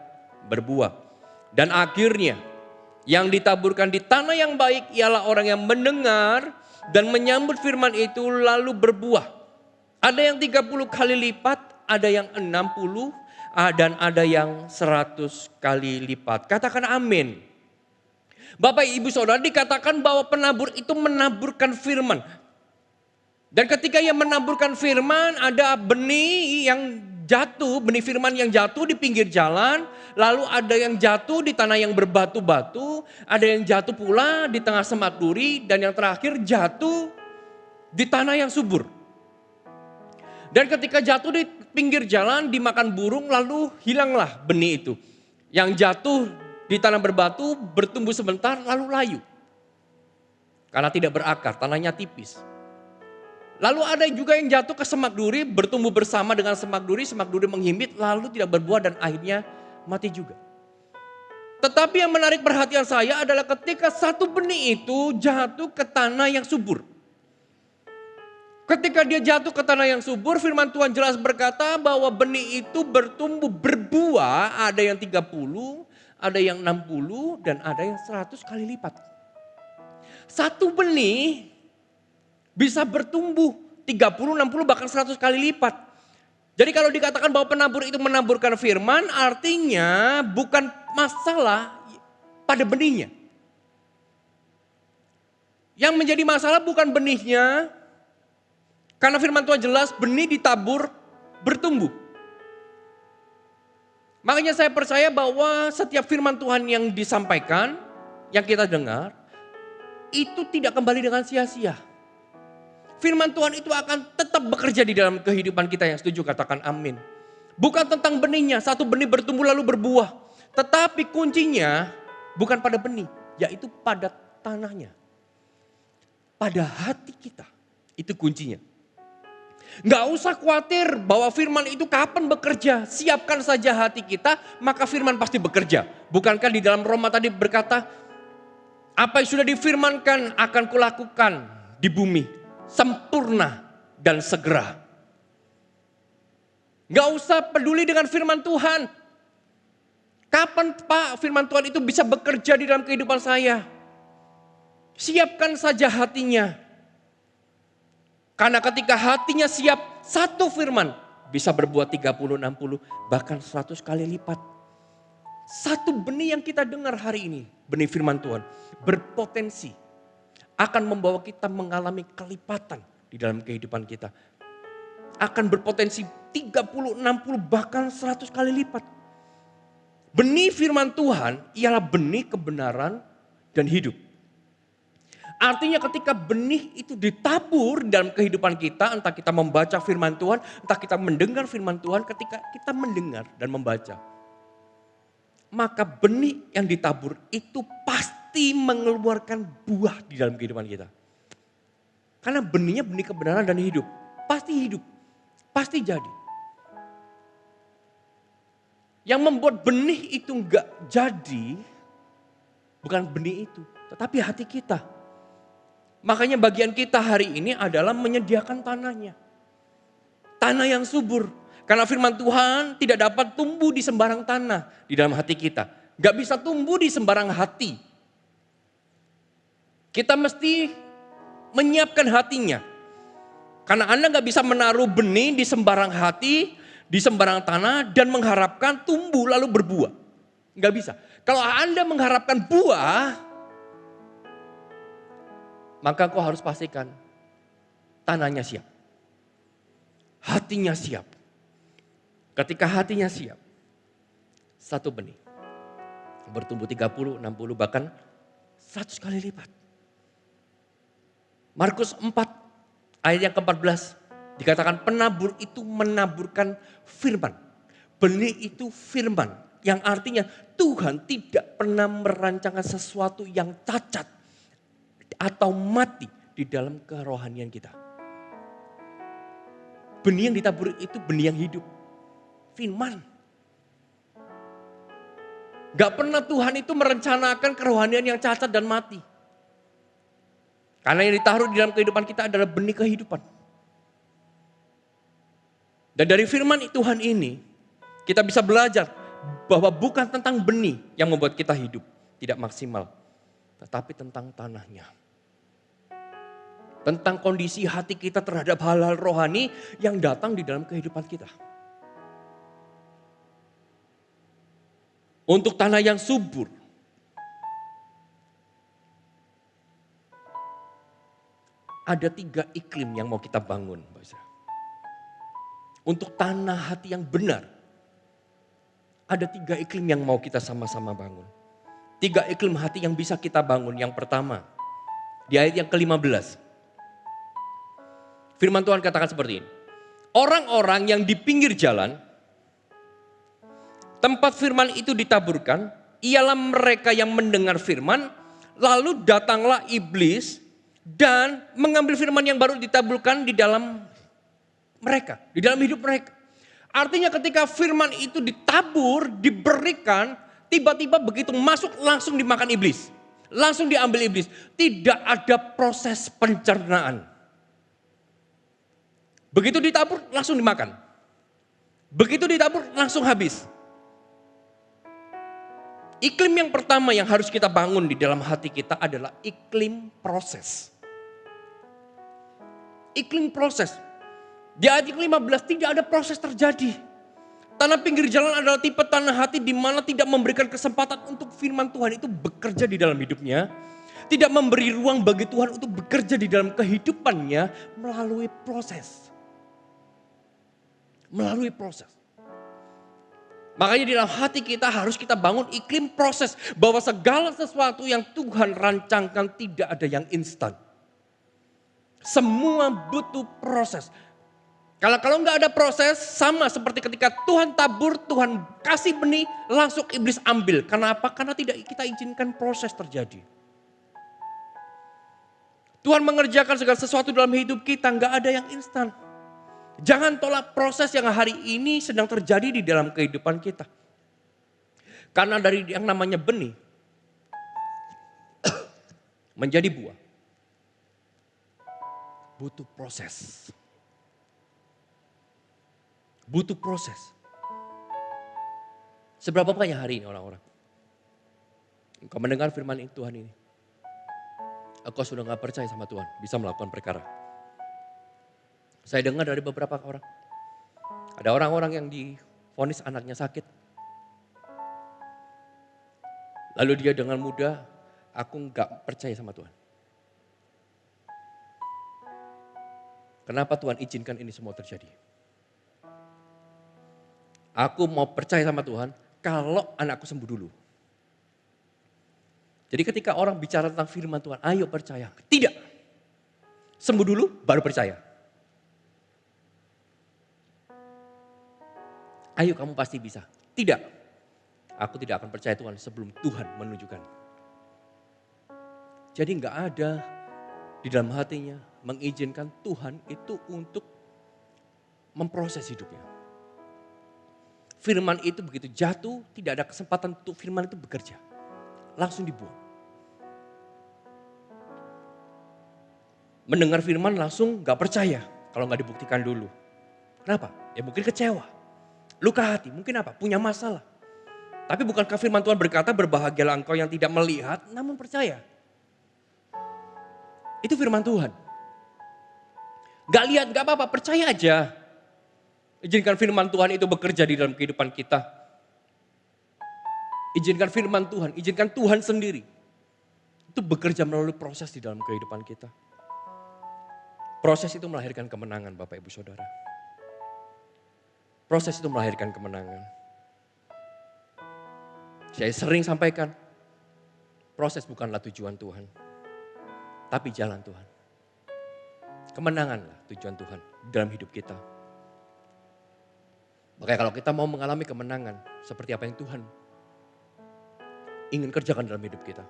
berbuah. Dan akhirnya yang ditaburkan di tanah yang baik ialah orang yang mendengar dan menyambut firman itu lalu berbuah. Ada yang 30 kali lipat, ada yang 60, dan ada yang 100 kali lipat. Katakan amin. Bapak ibu saudara, dikatakan bahwa penabur itu menaburkan firman. Dan ketika ia menaburkan firman, ada benih yang jatuh, benih firman yang jatuh di pinggir jalan. Lalu ada yang jatuh di tanah yang berbatu-batu. Ada yang jatuh pula di tengah semak duri. Dan yang terakhir jatuh di tanah yang subur. Dan ketika jatuh di pinggir jalan dimakan burung, lalu hilanglah benih itu. Yang jatuh di tanah berbatu bertumbuh sebentar lalu layu. Karena tidak berakar, tanahnya tipis. Lalu ada juga yang jatuh ke semak duri, bertumbuh bersama dengan semak duri menghimpit, lalu tidak berbuah dan akhirnya mati juga. Tetapi yang menarik perhatian saya adalah ketika satu benih itu jatuh ke tanah yang subur. Ketika dia jatuh ke tanah yang subur, firman Tuhan jelas berkata bahwa benih itu bertumbuh berbuah, ada yang 30, ada yang 60, dan ada yang 100 kali lipat. Satu benih bisa bertumbuh 30, 60 bahkan 100 kali lipat. Jadi kalau dikatakan bahwa penabur itu menaburkan firman, artinya bukan masalah pada benihnya. Yang menjadi masalah bukan benihnya, karena firman Tuhan jelas benih ditabur bertumbuh. Makanya saya percaya bahwa setiap firman Tuhan yang disampaikan, yang kita dengar, itu tidak kembali dengan sia-sia. Firman Tuhan itu akan tetap bekerja di dalam kehidupan kita. Yang setuju katakan amin. Bukan tentang benihnya, satu benih bertumbuh lalu berbuah. Tetapi kuncinya bukan pada benih, yaitu pada tanahnya. Pada hati kita, itu kuncinya. Gak usah khawatir bahwa firman itu kapan bekerja. Siapkan saja hati kita, maka firman pasti bekerja. Bukankah di dalam Roma tadi berkata, apa yang sudah difirmankan akan kulakukan di bumi. Sempurna dan segera. Gak usah peduli dengan firman Tuhan. Kapan Pak firman Tuhan itu bisa bekerja di dalam kehidupan saya? Siapkan saja hatinya. Karena ketika hatinya siap, satu firman bisa berbuat 30, 60, bahkan 100 kali lipat. Satu benih yang kita dengar hari ini, benih firman Tuhan, berpotensi akan membawa kita mengalami kelipatan di dalam kehidupan kita. Akan berpotensi 30, 60, bahkan 100 kali lipat. Benih firman Tuhan ialah benih kebenaran dan hidup. Artinya ketika benih itu ditabur dalam kehidupan kita, entah kita membaca firman Tuhan, entah kita mendengar firman Tuhan, ketika kita mendengar dan membaca, maka benih yang ditabur itu pasti mengeluarkan buah di dalam kehidupan kita. Karena benihnya benih kebenaran dan hidup. Pasti hidup, pasti jadi. Yang membuat benih itu enggak jadi, bukan benih itu, tetapi hati kita. Makanya bagian kita hari ini adalah menyediakan tanahnya. Tanah yang subur. Karena firman Tuhan tidak dapat tumbuh di sembarang tanah di dalam hati kita. Gak bisa tumbuh di sembarang hati. Kita mesti menyiapkan hatinya. Karena Anda gak bisa menaruh benih di sembarang hati, di sembarang tanah dan mengharapkan tumbuh lalu berbuah. Gak bisa. Kalau Anda mengharapkan buah, maka kau harus pastikan tanahnya siap. Hatinya siap. Ketika hatinya siap, satu benih bertumbuh 30, 60 bahkan 100 kali lipat. Markus 4 ayat yang ke-14 dikatakan penabur itu menaburkan firman. Benih itu firman yang artinya Tuhan tidak pernah merancangkan sesuatu yang cacat atau mati di dalam kerohanian kita. Benih yang ditabur itu benih yang hidup. Firman. Gak pernah Tuhan itu merencanakan kerohanian yang cacat dan mati. Karena yang ditaruh di dalam kehidupan kita adalah benih kehidupan. Dan dari firman Tuhan ini, kita bisa belajar bahwa bukan tentang benih yang membuat kita hidup tidak maksimal. Tetapi tentang tanahnya. Tentang kondisi hati kita terhadap hal-hal rohani yang datang di dalam kehidupan kita. Untuk tanah yang subur. Ada 3 iklim yang mau kita bangun. Untuk tanah hati yang benar. Ada 3 iklim yang mau kita sama-sama bangun. 3 iklim hati yang bisa kita bangun. Yang pertama, di ayat yang ke-15. Firman Tuhan katakan seperti ini. Orang-orang yang di pinggir jalan, tempat firman itu ditaburkan, ialah mereka yang mendengar firman, lalu datanglah iblis dan mengambil firman yang baru ditaburkan di dalam mereka, di dalam hidup mereka. Artinya ketika firman itu ditabur, diberikan, tiba-tiba begitu masuk langsung dimakan iblis. Langsung diambil iblis. Tidak ada proses pencernaan. Begitu ditabur langsung dimakan. Begitu ditabur langsung habis. Iklim yang pertama yang harus kita bangun di dalam hati kita adalah iklim proses. Iklim proses. Di ayat 15 tidak ada proses terjadi. Tanah pinggir jalan adalah tipe tanah hati di mana tidak memberikan kesempatan untuk firman Tuhan itu bekerja di dalam hidupnya. Tidak memberi ruang bagi Tuhan untuk bekerja di dalam kehidupannya melalui proses. Melalui proses. Makanya di dalam hati kita harus kita bangun iklim proses. Bahwa segala sesuatu yang Tuhan rancangkan tidak ada yang instan. Semua butuh proses. Kalau nggak ada proses, sama seperti ketika Tuhan tabur, Tuhan kasih benih, langsung iblis ambil. Kenapa? Karena tidak kita izinkan proses terjadi. Tuhan mengerjakan segala sesuatu dalam hidup kita, nggak ada yang instan. Jangan tolak proses yang hari ini sedang terjadi di dalam kehidupan kita. Karena dari yang namanya benih, menjadi buah, butuh proses. Butuh proses. Seberapa banyak hari ini orang-orang? Engkau mendengar firman Tuhan ini. Engkau sudah gak percaya sama Tuhan, bisa melakukan perkara. Saya dengar dari beberapa orang. Ada orang-orang yang divonis anaknya sakit. Lalu dia dengan mudah, aku gak percaya sama Tuhan. Kenapa Tuhan izinkan ini semua terjadi? Aku mau percaya sama Tuhan kalau anakku sembuh dulu. Jadi ketika orang bicara tentang firman Tuhan, ayo percaya. Tidak. Sembuh dulu, baru percaya. Ayo kamu pasti bisa. Tidak. Aku tidak akan percaya Tuhan sebelum Tuhan menunjukkan. Jadi nggak ada di dalam hatinya mengizinkan Tuhan itu untuk memproses hidupnya. Firman itu begitu jatuh, tidak ada kesempatan untuk firman itu bekerja. Langsung dibuang. Mendengar firman langsung gak percaya kalau gak dibuktikan dulu. Kenapa? Ya mungkin kecewa. Luka hati, mungkin apa? Punya masalah. Tapi bukankah firman Tuhan berkata berbahagialah engkau yang tidak melihat namun percaya. Itu firman Tuhan. Gak lihat gak apa-apa, percaya aja. Izinkan firman Tuhan itu bekerja di dalam kehidupan kita. Izinkan firman Tuhan, izinkan Tuhan sendiri. Itu bekerja melalui proses di dalam kehidupan kita. Proses itu melahirkan kemenangan Bapak Ibu Saudara. Proses itu melahirkan kemenangan. Saya sering sampaikan, proses bukanlah tujuan Tuhan. Tapi jalan Tuhan. Kemenanganlah tujuan Tuhan dalam hidup kita. Makanya kalau kita mau mengalami kemenangan, seperti apa yang Tuhan ingin kerjakan dalam hidup kita.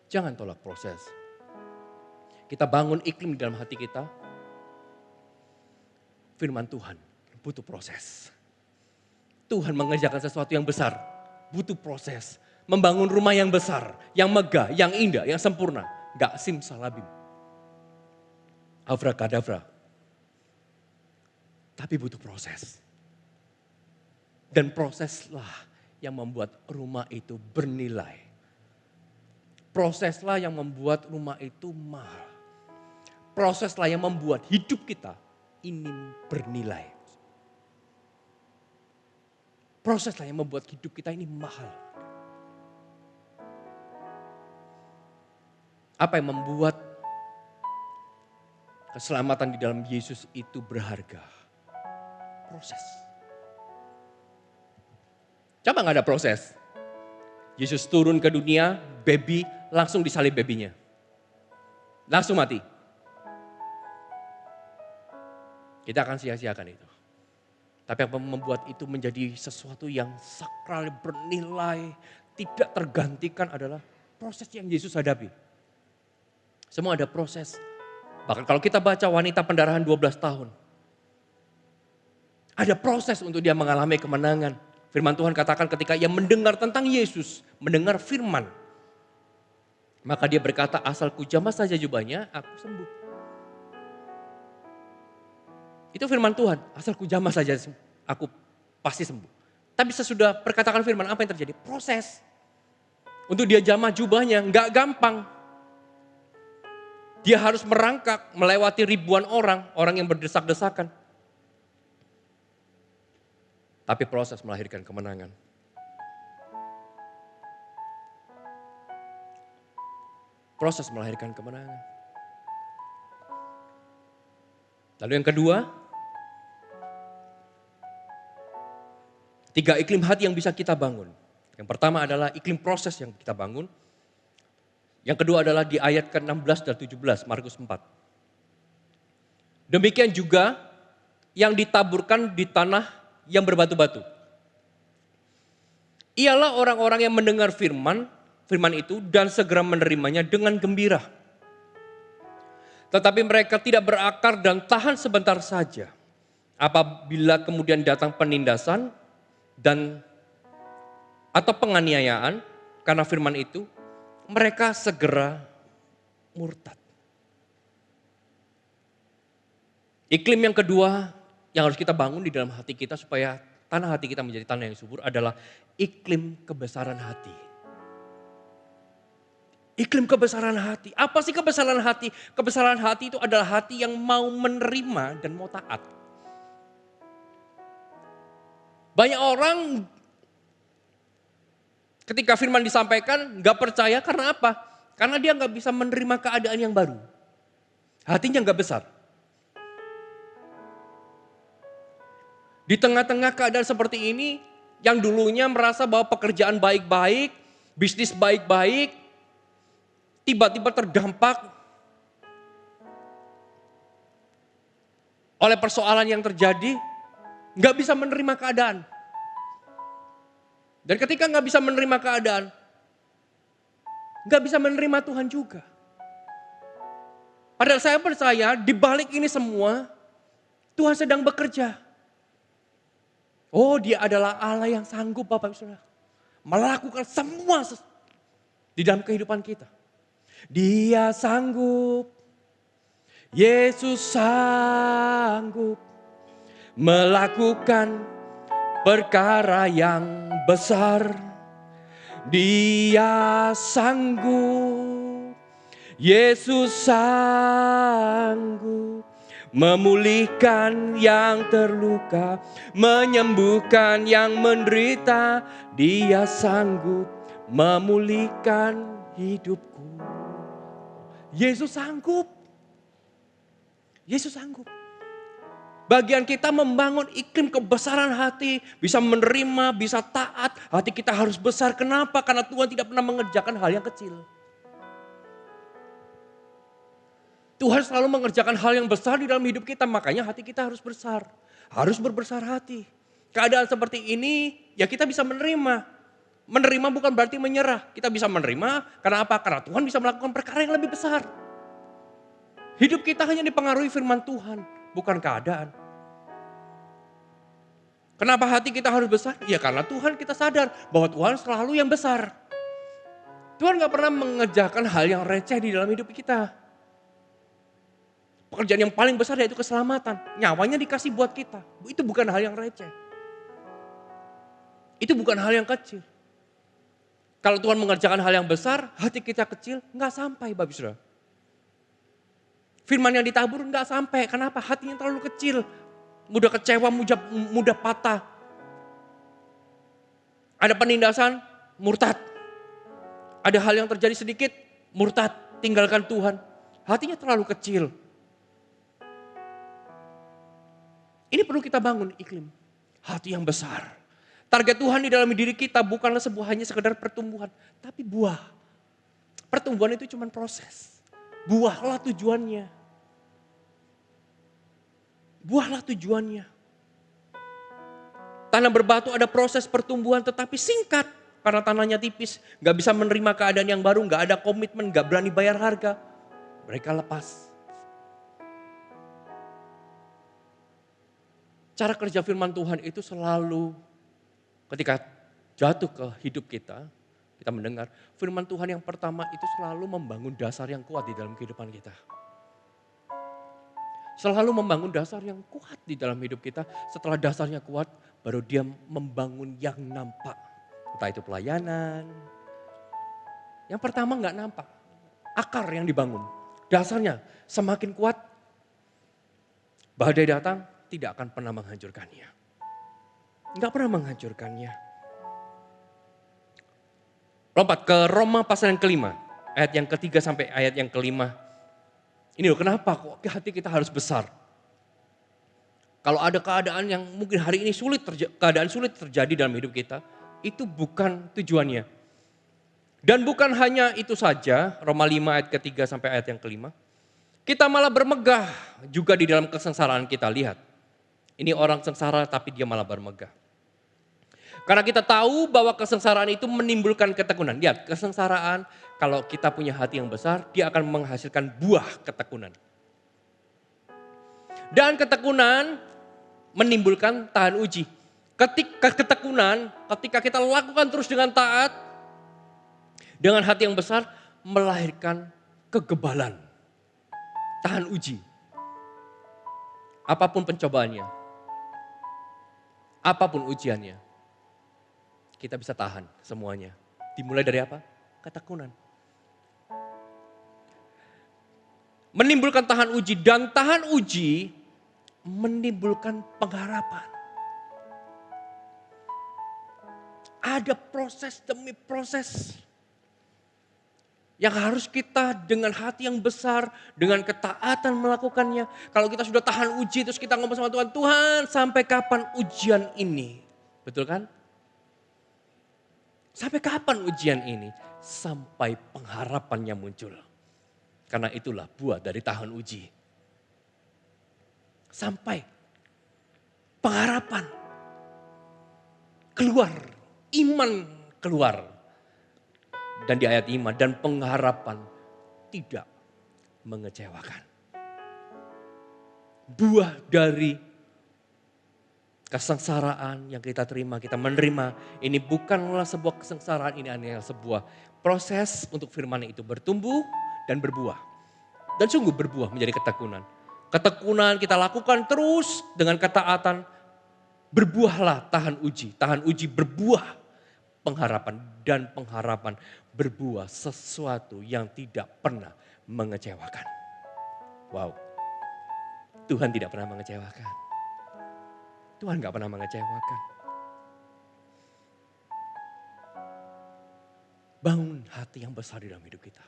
Jangan tolak proses. Kita bangun iklim di dalam hati kita. Firman Tuhan butuh proses. Tuhan mengerjakan sesuatu yang besar, butuh proses. Membangun rumah yang besar, yang megah, yang indah, yang sempurna. Gak simsalabim. Avrakadabra. Tapi butuh proses. Dan proseslah yang membuat rumah itu bernilai. Proseslah yang membuat rumah itu mahal. Proseslah yang membuat hidup kita ini bernilai. Proseslah yang membuat hidup kita ini mahal. Apa yang membuat keselamatan di dalam Yesus itu berharga? Proses. Coba gak ada proses. Yesus turun ke dunia, baby langsung disalib babynya. Langsung mati. Kita akan sia-siakan itu. Tapi apa membuat itu menjadi sesuatu yang sakral, bernilai, tidak tergantikan adalah proses yang Yesus hadapi. Semua ada proses. Bahkan kalau kita baca wanita pendarahan 12 tahun. Ada proses untuk dia mengalami kemenangan. Firman Tuhan katakan ketika ia mendengar tentang Yesus, mendengar firman. Maka dia berkata, asal kujamah saja jubahnya, aku sembuh. Itu firman Tuhan, asal kujamah saja aku pasti sembuh. Tapi sesudah perkatakan firman, apa yang terjadi? Proses. Untuk dia jamah jubahnya, gak gampang. Dia harus merangkak, melewati ribuan orang yang berdesak-desakan. Tapi proses melahirkan kemenangan. Proses melahirkan kemenangan. Lalu yang kedua, 3 iklim hati yang bisa kita bangun. Yang pertama adalah iklim proses yang kita bangun. Yang kedua adalah di ayat ke-16 dan 17, Markus 4. Demikian juga yang ditaburkan di tanah yang berbatu-batu. Ialah orang-orang yang mendengar firman itu dan segera menerimanya dengan gembira. Tetapi mereka tidak berakar dan tahan sebentar saja. Apabila kemudian datang penindasan atau penganiayaan karena firman itu, mereka segera murtad. Iklim yang kedua yang harus kita bangun di dalam hati kita supaya tanah hati kita menjadi tanah yang subur adalah iklim kebesaran hati. Iklim kebesaran hati. Apa sih kebesaran hati? Kebesaran hati itu adalah hati yang mau menerima dan mau taat. Banyak orang ketika firman disampaikan gak percaya karena apa? Karena dia gak bisa menerima keadaan yang baru. Hatinya gak besar. Di tengah-tengah keadaan seperti ini, yang dulunya merasa bahwa pekerjaan baik-baik, bisnis baik-baik, tiba-tiba terdampak oleh persoalan yang terjadi, nggak bisa menerima keadaan. Dan ketika nggak bisa menerima keadaan, nggak bisa menerima Tuhan juga. Padahal saya percaya di balik ini semua, Tuhan sedang bekerja. Oh, Dia adalah Allah yang sanggup Bapak Ibu Saudara melakukan semua di dalam kehidupan kita. Dia sanggup, Yesus sanggup melakukan perkara yang besar. Dia sanggup, Yesus sanggup memulihkan yang terluka, menyembuhkan yang menderita. Dia sanggup memulihkan hidupku. Yesus sanggup. Yesus sanggup. Bagian kita membangun iklim kebesaran hati, bisa menerima, bisa taat. Hati kita harus besar. Kenapa? Karena Tuhan tidak pernah mengerjakan hal yang kecil. Tuhan selalu mengerjakan hal yang besar di dalam hidup kita, makanya hati kita harus besar. Harus berbesar hati. Keadaan seperti ini, ya kita bisa menerima. Menerima bukan berarti menyerah. Kita bisa menerima, karena apa? Karena Tuhan bisa melakukan perkara yang lebih besar. Hidup kita hanya dipengaruhi firman Tuhan, bukan keadaan. Kenapa hati kita harus besar? Ya karena Tuhan kita sadar bahwa Tuhan selalu yang besar. Tuhan gak pernah mengerjakan hal yang receh di dalam hidup kita. Pekerjaan yang paling besar yaitu keselamatan. Nyawanya dikasih buat kita. Itu bukan hal yang receh. Itu bukan hal yang kecil. Kalau Tuhan mengerjakan hal yang besar, hati kita kecil, gak sampai Bapak Saudara. Firman yang ditabur gak sampai. Kenapa? Hatinya terlalu kecil. Mudah kecewa, mudah patah. Ada penindasan, murtad. Ada hal yang terjadi sedikit, murtad, tinggalkan Tuhan. Hatinya terlalu kecil. Ini perlu kita bangun iklim. Hati yang besar. Target Tuhan di dalam diri kita bukanlah hanya sekedar pertumbuhan. Tapi buah. Pertumbuhan itu cuma proses. Buahlah tujuannya. Buahlah tujuannya. Tanah berbatu ada proses pertumbuhan tetapi singkat. Karena tanahnya tipis. Gak bisa menerima keadaan yang baru. Gak ada komitmen. Gak berani bayar harga. Mereka lepas. Cara kerja firman Tuhan itu selalu ketika jatuh ke hidup kita mendengar firman Tuhan yang pertama itu selalu membangun dasar yang kuat di dalam kehidupan kita. Selalu membangun dasar yang kuat di dalam hidup kita. Setelah dasarnya kuat, baru dia membangun yang nampak. Entah itu pelayanan. Yang pertama nggak nampak. Akar yang dibangun. Dasarnya semakin kuat, badai datang, tidak akan pernah menghancurkannya. Enggak pernah menghancurkannya. Lompat ke Roma pasal yang kelima. Ayat yang ketiga sampai ayat yang kelima. Ini loh kenapa kok hati kita harus besar. Kalau ada keadaan yang mungkin hari ini keadaan sulit terjadi dalam hidup kita. Itu bukan tujuannya. Dan bukan hanya itu saja. Roma 5 ayat ketiga sampai ayat yang kelima. Kita malah bermegah juga di dalam kesengsaraan kita. Lihat. Ini orang sengsara tapi dia malah bermegah. Karena kita tahu bahwa kesengsaraan itu menimbulkan ketekunan. Lihat, kesengsaraan kalau kita punya hati yang besar, dia akan menghasilkan buah ketekunan. Dan ketekunan menimbulkan tahan uji. Ketika ketekunan, ketika kita lakukan terus dengan taat, dengan hati yang besar, melahirkan kegebalan. Tahan uji. Apapun pencobaannya. Apapun ujiannya, kita bisa tahan semuanya. Dimulai dari apa? Ketekunan. Menimbulkan tahan uji dan tahan uji menimbulkan pengharapan. Ada proses demi proses yang harus kita dengan hati yang besar, dengan ketaatan melakukannya. Kalau kita sudah tahan uji terus kita ngomong sama Tuhan, Tuhan sampai kapan ujian ini? Betul kan? Sampai kapan ujian ini? Sampai pengharapannya muncul. Karena itulah buah dari tahan uji. Sampai pengharapan keluar, iman keluar. Dan di ayat 5, dan pengharapan tidak mengecewakan. Buah dari kesengsaraan yang kita terima, kita menerima, ini bukanlah sebuah kesengsaraan, ini adalah sebuah proses untuk firman itu bertumbuh dan berbuah. Dan sungguh berbuah menjadi ketekunan. Ketekunan kita lakukan terus dengan ketaatan, berbuahlah tahan uji berbuah pengharapan, dan pengharapan berbuah sesuatu yang tidak pernah mengecewakan. Wow, Tuhan tidak pernah mengecewakan. Tuhan gak pernah mengecewakan. Bangun hati yang besar di dalam hidup kita.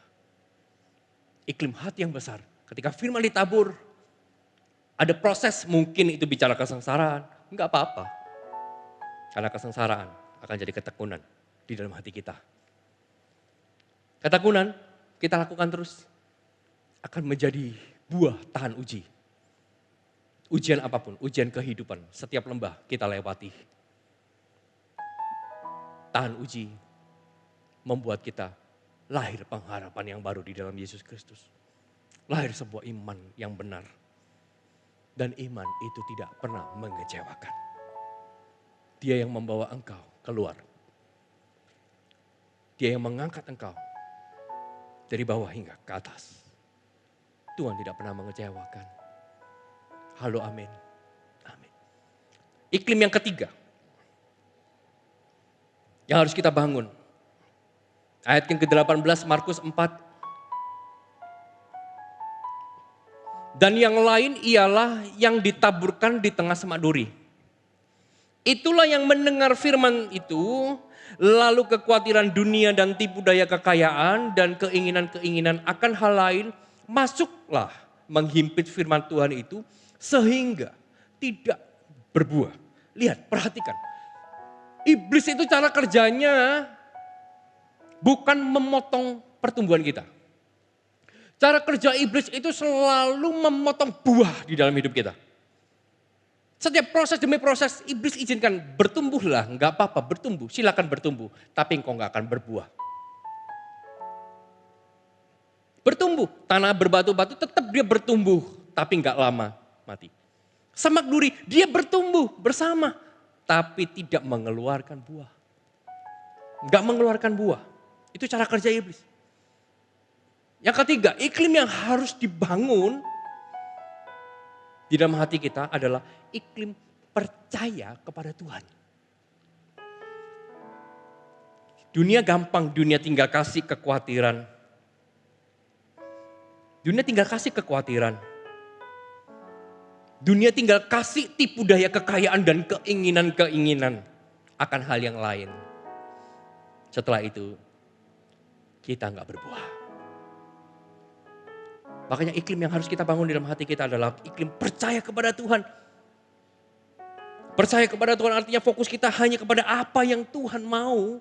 Iklim hati yang besar. Ketika firman ditabur, ada proses, mungkin itu bicara kesengsaraan. Enggak apa-apa. Karena kesengsaraan akan jadi ketekunan di dalam hati kita. Ketekunan kita lakukan terus akan menjadi buah tahan uji. Ujian apapun, ujian kehidupan, setiap lembah kita lewati. Tahan uji membuat kita lahir pengharapan yang baru di dalam Yesus Kristus. Lahir sebuah iman yang benar. Dan iman itu tidak pernah mengecewakan. Dia yang membawa engkau keluar. Dia yang mengangkat engkau dari bawah hingga ke atas. Tuhan tidak pernah mengecewakan. Halo, amin. Amin. Iklim yang ketiga yang harus kita bangun. Ayat yang ke-18 Markus 4. Dan yang lain ialah yang ditaburkan di tengah semak duri. Itulah yang mendengar firman itu, lalu kekhawatiran dunia dan tipu daya kekayaan dan keinginan-keinginan akan hal lain masuklah menghimpit firman Tuhan itu sehingga tidak berbuah. Lihat, perhatikan. Iblis itu cara kerjanya bukan memotong pertumbuhan kita. Cara kerja iblis itu selalu memotong buah di dalam hidup kita. Setiap proses demi proses, iblis izinkan bertumbuhlah, enggak apa-apa bertumbuh, silakan bertumbuh, tapi engkau enggak akan berbuah. Bertumbuh, tanah berbatu-batu tetap dia bertumbuh, tapi enggak lama mati. Semak duri, dia bertumbuh bersama, tapi tidak mengeluarkan buah. Enggak mengeluarkan buah, itu cara kerja iblis. Yang ketiga, iklim yang harus dibangun di dalam hati kita adalah iklim percaya kepada Tuhan. Dunia gampang, dunia tinggal kasih kekhawatiran. Dunia tinggal kasih kekhawatiran. Dunia tinggal kasih tipu daya kekayaan dan keinginan-keinginan akan hal yang lain. Setelah itu, kita enggak berbuah. Makanya iklim yang harus kita bangun di dalam hati kita adalah iklim percaya kepada Tuhan. Percaya kepada Tuhan artinya fokus kita hanya kepada apa yang Tuhan mau.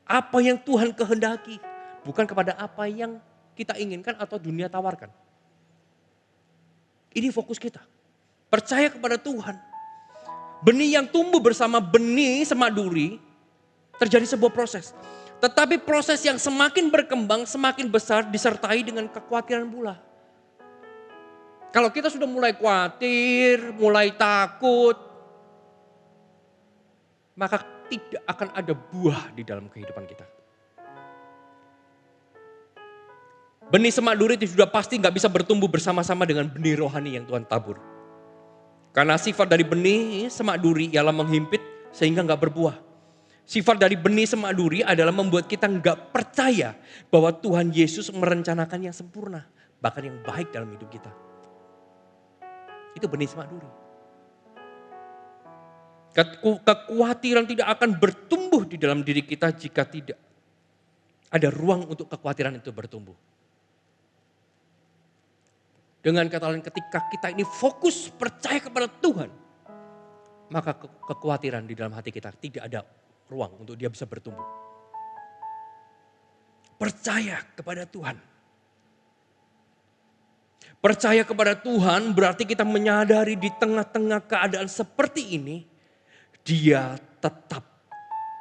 Apa yang Tuhan kehendaki. Bukan kepada apa yang kita inginkan atau dunia tawarkan. Ini fokus kita. Percaya kepada Tuhan. Benih yang tumbuh bersama benih semak duri terjadi sebuah proses. Tetapi proses yang semakin berkembang, semakin besar disertai dengan kekhawatiran pula. Kalau kita sudah mulai khawatir, mulai takut, maka tidak akan ada buah di dalam kehidupan kita. Benih semak duri itu sudah pasti gak bisa bertumbuh bersama-sama dengan benih rohani yang Tuhan tabur. Karena sifat dari benih semak duri ialah menghimpit sehingga gak berbuah. Sifat dari benih semak duri adalah membuat kita nggak percaya bahwa Tuhan Yesus merencanakan yang sempurna. Bahkan yang baik dalam hidup kita. Itu benih semak duri. Kekhawatiran tidak akan bertumbuh di dalam diri kita jika tidak ada ruang untuk kekhawatiran itu bertumbuh. Dengan kata lain ketika kita ini fokus percaya kepada Tuhan. Maka kekhawatiran di dalam hati kita tidak ada ruang untuk dia bisa bertumbuh. percaya kepada Tuhan. Percaya kepada Tuhan berarti kita menyadari di tengah-tengah keadaan seperti ini, Dia tetap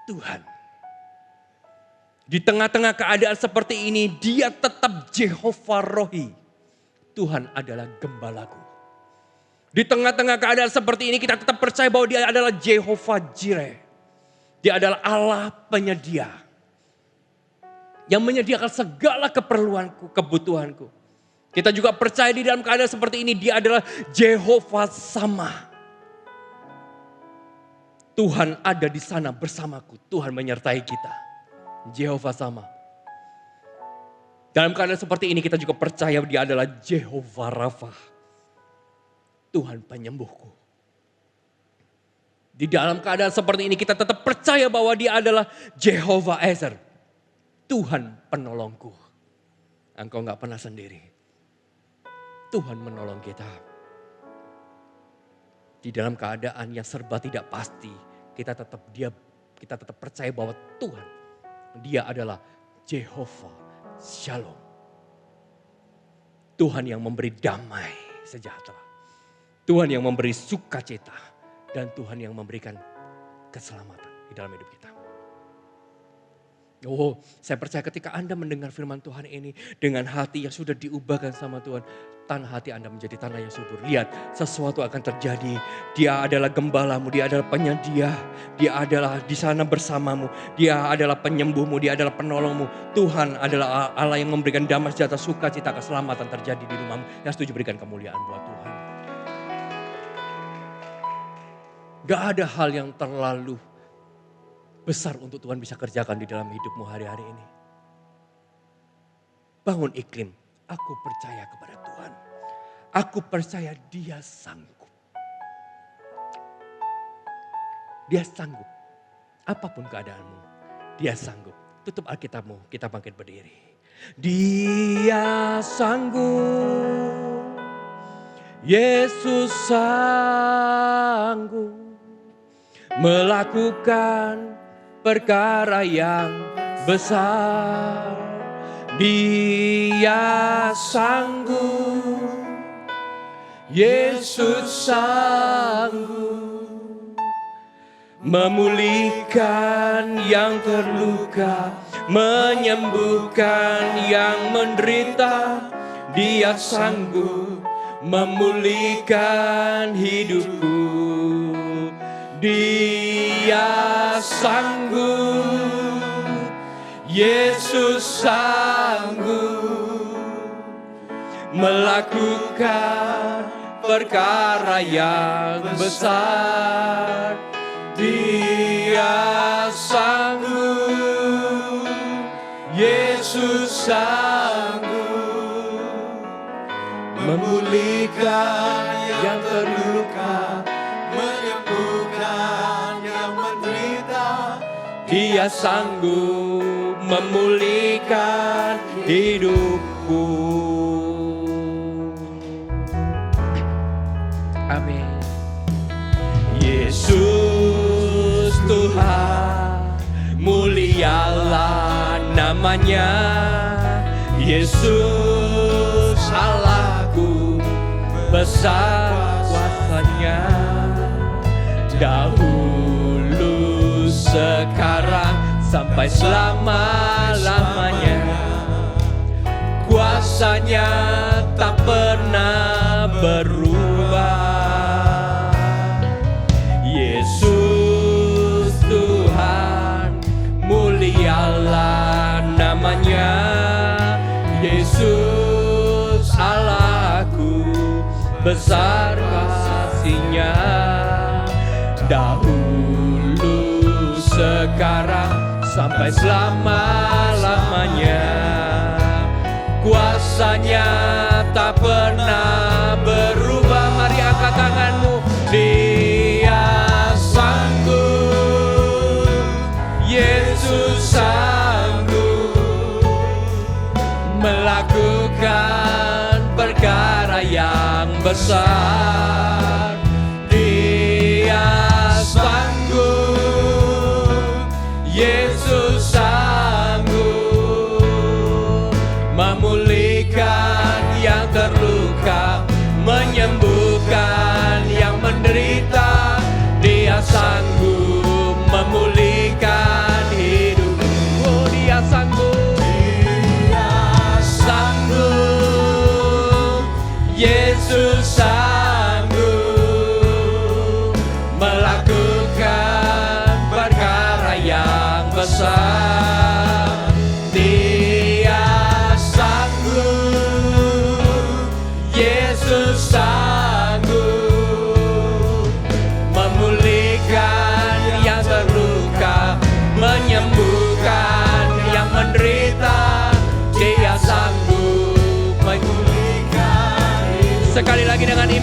Tuhan. Di tengah-tengah keadaan seperti ini, Dia tetap Jehovah Rohi. Tuhan adalah gembalaku. Di tengah-tengah keadaan seperti ini, kita tetap percaya bahwa Dia adalah Jehovah Jireh. Dia adalah Allah penyedia. Yang menyediakan segala keperluanku, kebutuhanku. Kita juga percaya di dalam keadaan seperti ini, Dia adalah Jehovah Sama. Tuhan ada di sana bersamaku. Tuhan menyertai kita. Jehovah Sama. Dalam keadaan seperti ini kita juga percaya Dia adalah Jehovah Rafa. Tuhan penyembuhku. Di dalam keadaan seperti ini kita tetap percaya bahwa Dia adalah Jehovah Ezer. Tuhan penolongku. Engkau gak pernah sendiri. Tuhan menolong kita. Di dalam keadaan yang serba tidak pasti, kita tetap percaya bahwa Tuhan, Dia adalah Jehovah Shalom. Tuhan yang memberi damai sejahtera. Tuhan yang memberi sukacita. Dan Tuhan yang memberikan keselamatan di dalam hidup kita. Oh, saya percaya ketika Anda mendengar firman Tuhan ini dengan hati yang sudah diubahkan sama Tuhan, tanah hati Anda menjadi tanah yang subur. Lihat, sesuatu akan terjadi. Dia adalah gembalamu, Dia adalah penyedia, Dia adalah di sana bersamamu, Dia adalah penyembuhmu, Dia adalah penolongmu. Tuhan adalah Allah yang memberikan damai sejahtera, sukacita, keselamatan terjadi di rumahmu. Yang setuju berikan kemuliaan buat Tuhan. Gak ada hal yang terlalu besar untuk Tuhan bisa kerjakan di dalam hidupmu hari-hari ini. Bangun iklim, aku percaya kepada Tuhan. Aku percaya Dia sanggup. Dia sanggup. Apapun keadaanmu, Dia sanggup. Tutup Alkitabmu, kita bangkit berdiri. Dia sanggup. Yesus sanggup melakukan perkara yang besar. Dia sanggup, Yesus sanggup memulihkan yang terluka, menyembuhkan yang menderita. Dia sanggup memulihkan hidupku. Dia sanggup, Yesus sanggup melakukan perkara yang besar. Dia sanggup, Yesus sanggup memulihkan yang terluka, menyembuhkan yang menderita. Dia sanggup memulihkan hidupku. Amin. Yesus Tuhan, mulialah namanya. Yesus Allahku, besar kuasanya. Dahulu, sekarang, sampai selama-lamanya. Kuasanya tak pernah berubah. Yesus Tuhan, mulialah namanya. Yesus Allahku, besar kasih-Nya. Dahulu, sekarang, sampai selama-lamanya. Kuasanya tak pernah berubah. Mari angkat tanganmu. Dia sanggup, Yesus sanggup melakukan perkara yang besar. Sanggup, Yesus sanggup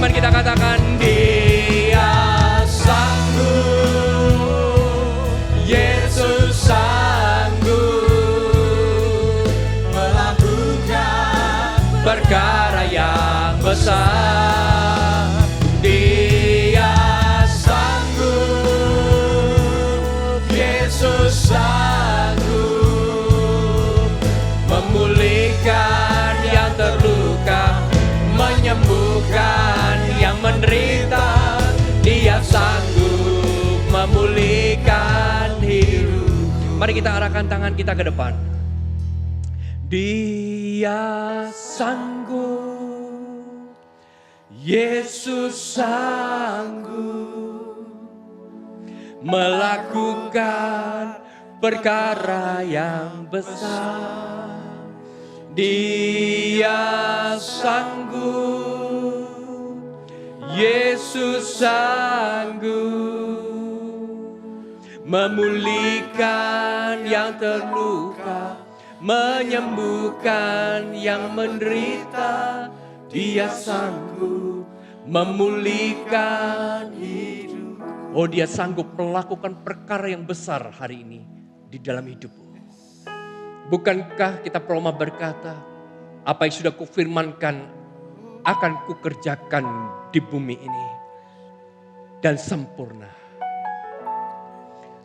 iman kita katakan, Dia sanggup, Yesus sanggup melakukan perkara yang besar. Dia sanggup, Yesus sanggup memulihkan yang terluka, menyembuhkan yang menderita. Dia sanggup memulihkan hidup. Mari kita arahkan tangan kita ke depan. Dia sanggup, Yesus sanggup melakukan perkara yang besar. Dia sanggup, Yesus sanggup memulihkan yang terluka, menyembuhkan yang menderita. Dia sanggup memulihkan hidup. Oh, Dia sanggup melakukan perkara yang besar hari ini di dalam hidupmu. Bukankah kita Roma berkata, apa yang sudah kufirmankan akan kukerjakan di bumi ini dan sempurna.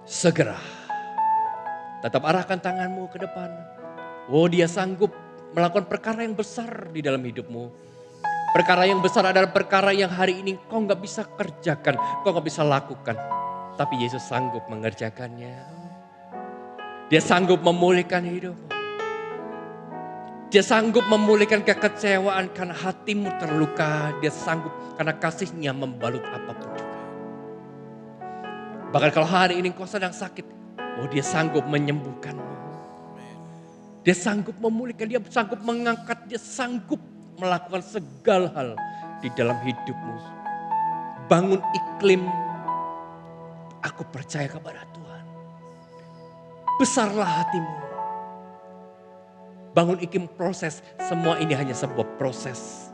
Segera. Tetap arahkan tanganmu ke depan. Oh, Dia sanggup melakukan perkara yang besar di dalam hidupmu. Perkara yang besar adalah perkara yang hari ini kau gak bisa kerjakan, kau gak bisa lakukan. Tapi Yesus sanggup mengerjakannya. Dia sanggup memulihkan hidupmu. Dia sanggup memulihkan kekecewaan karena hatimu terluka. Dia sanggup karena kasih-Nya membalut apapun juga. Bahkan kalau hari ini kau sedang sakit, oh, Dia sanggup menyembuhkanmu. Dia sanggup memulihkan, Dia sanggup mengangkat, Dia sanggup melakukan segala hal di dalam hidupmu. Bangun iklim, aku percaya kepada Tuhan. Besarlah hatimu. Bangun iklim proses, semua ini hanya sebuah proses.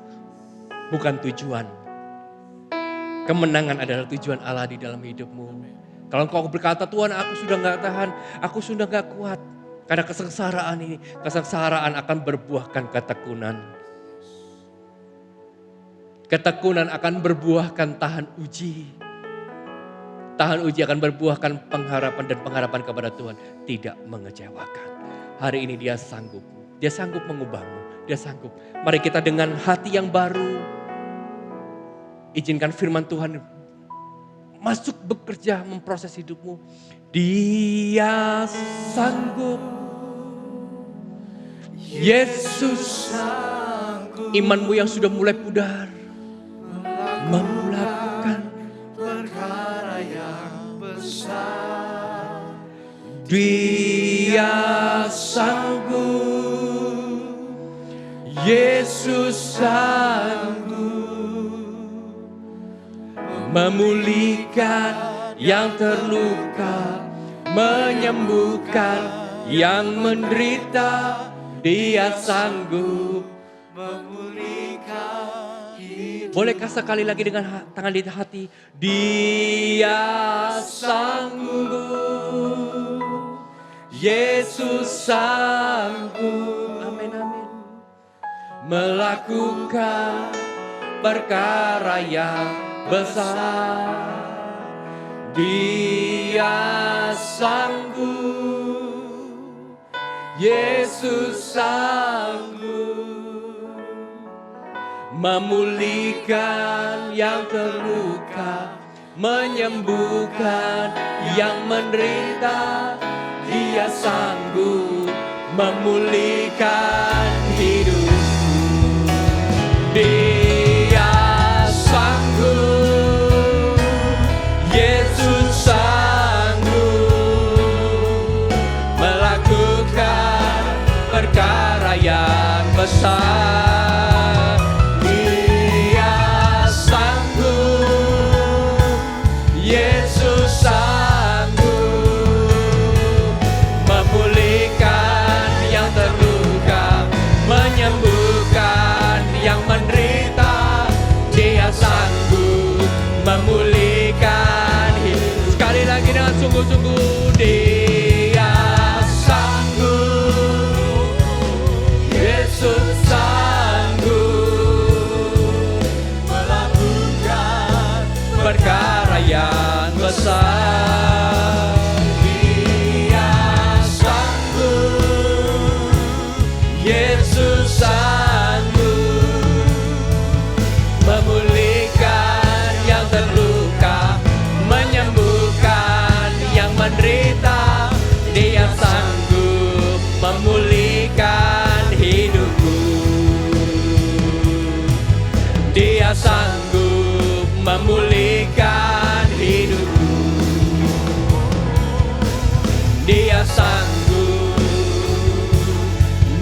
Bukan tujuan. Kemenangan adalah tujuan Allah di dalam hidupmu. Kalau kau berkata, Tuhan aku sudah gak tahan, aku sudah gak kuat. Karena kesengsaraan ini, kesengsaraan akan berbuahkan ketekunan. Ketekunan akan berbuahkan tahan uji. Tahan uji akan berbuahkan pengharapan dan pengharapan kepada Tuhan tidak mengecewakan. Hari ini Dia sanggup. Dia sanggup mengubahmu. Dia sanggup. Mari kita dengan hati yang baru. Izinkan firman Tuhan masuk bekerja memproses hidupmu. Dia sanggup. Yesus sanggup. Imanmu yang sudah mulai pudar. Memulakan perkara yang besar. Dia sanggup, Yesus sanggup memulihkan yang terluka, menyembuhkan yang menderita. Dia sanggup memulihkan. Bolehkah sekali lagi dengan tangan di hati? Dia sanggup, Yesus sanggup, amin amin, melakukan perkara yang besar. Dia sanggup, Yesus sanggup memulihkan yang terluka, menyembuhkan yang menderita. Dia sanggup memulihkan hidup. Dia sanggup, Yesus sanggup melakukan perkara yang besar. Memulihkan yang terluka, sanggup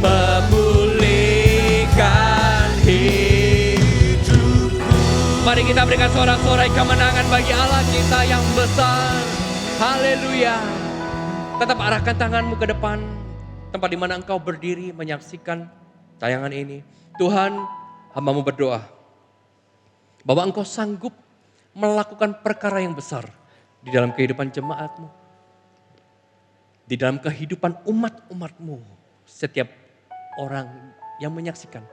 memulihkan hidupku. Mari kita berikan sorak-sorai kemenangan bagi Allah kita yang besar. Haleluya. Tetap arahkan tanganmu ke depan, tempat di mana engkau berdiri menyaksikan tayangan ini. Tuhan, hamba-Mu berdoa bahwa Engkau sanggup melakukan perkara yang besar di dalam kehidupan jemaat-Mu, di dalam kehidupan umat-umat-Mu, setiap orang yang menyaksikan.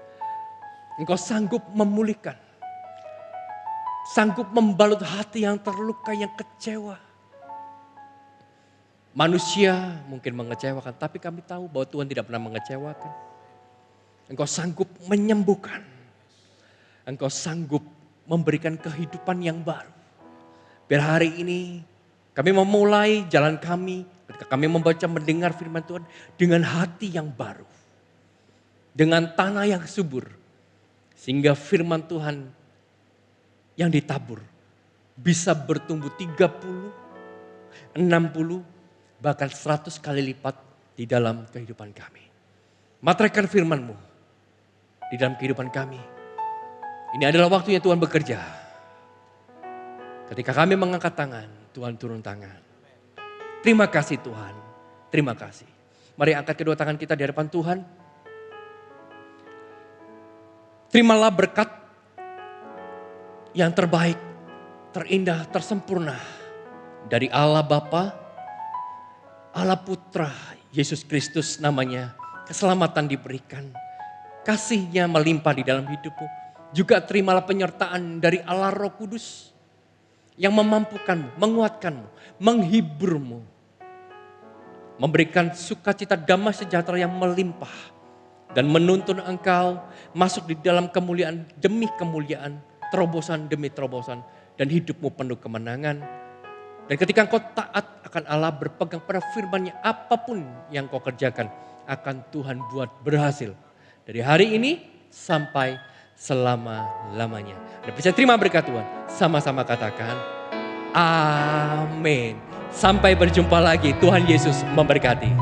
Engkau sanggup memulihkan, sanggup membalut hati yang terluka, yang kecewa. Manusia mungkin mengecewakan, tapi kami tahu bahwa Tuhan tidak pernah mengecewakan. Engkau sanggup menyembuhkan. Engkau sanggup memberikan kehidupan yang baru. Biar hari ini kami memulai jalan kami ketika kami membaca mendengar firman Tuhan dengan hati yang baru. Dengan tanah yang subur. Sehingga firman Tuhan yang ditabur bisa bertumbuh 30, 60, bahkan 100 kali lipat di dalam kehidupan kami. Materaikan firman-Mu di dalam kehidupan kami. Ini adalah waktunya Tuhan bekerja. Ketika kami mengangkat tangan, Tuhan turun tangan. Terima kasih Tuhan, terima kasih. Mari angkat kedua tangan kita di hadapan Tuhan. Terimalah berkat yang terbaik, terindah, tersempurna dari Allah Bapa, Allah Putra, Yesus Kristus namanya. Keselamatan diberikan, kasih-Nya melimpah di dalam hidupmu. Juga terimalah penyertaan dari Allah Roh Kudus yang memampukanmu, menguatkanmu, menghiburmu. Memberikan sukacita damai sejahtera yang melimpah. Dan menuntun engkau masuk di dalam kemuliaan demi kemuliaan, terobosan demi terobosan. Dan hidupmu penuh kemenangan. Dan ketika engkau taat akan Allah, berpegang pada firman-Nya, apapun yang kau kerjakan akan Tuhan buat berhasil. Dari hari ini sampai selama-lamanya. Dan bisa terima berkat Tuhan. Sama-sama katakan, amin. Sampai berjumpa lagi. Tuhan Yesus memberkati.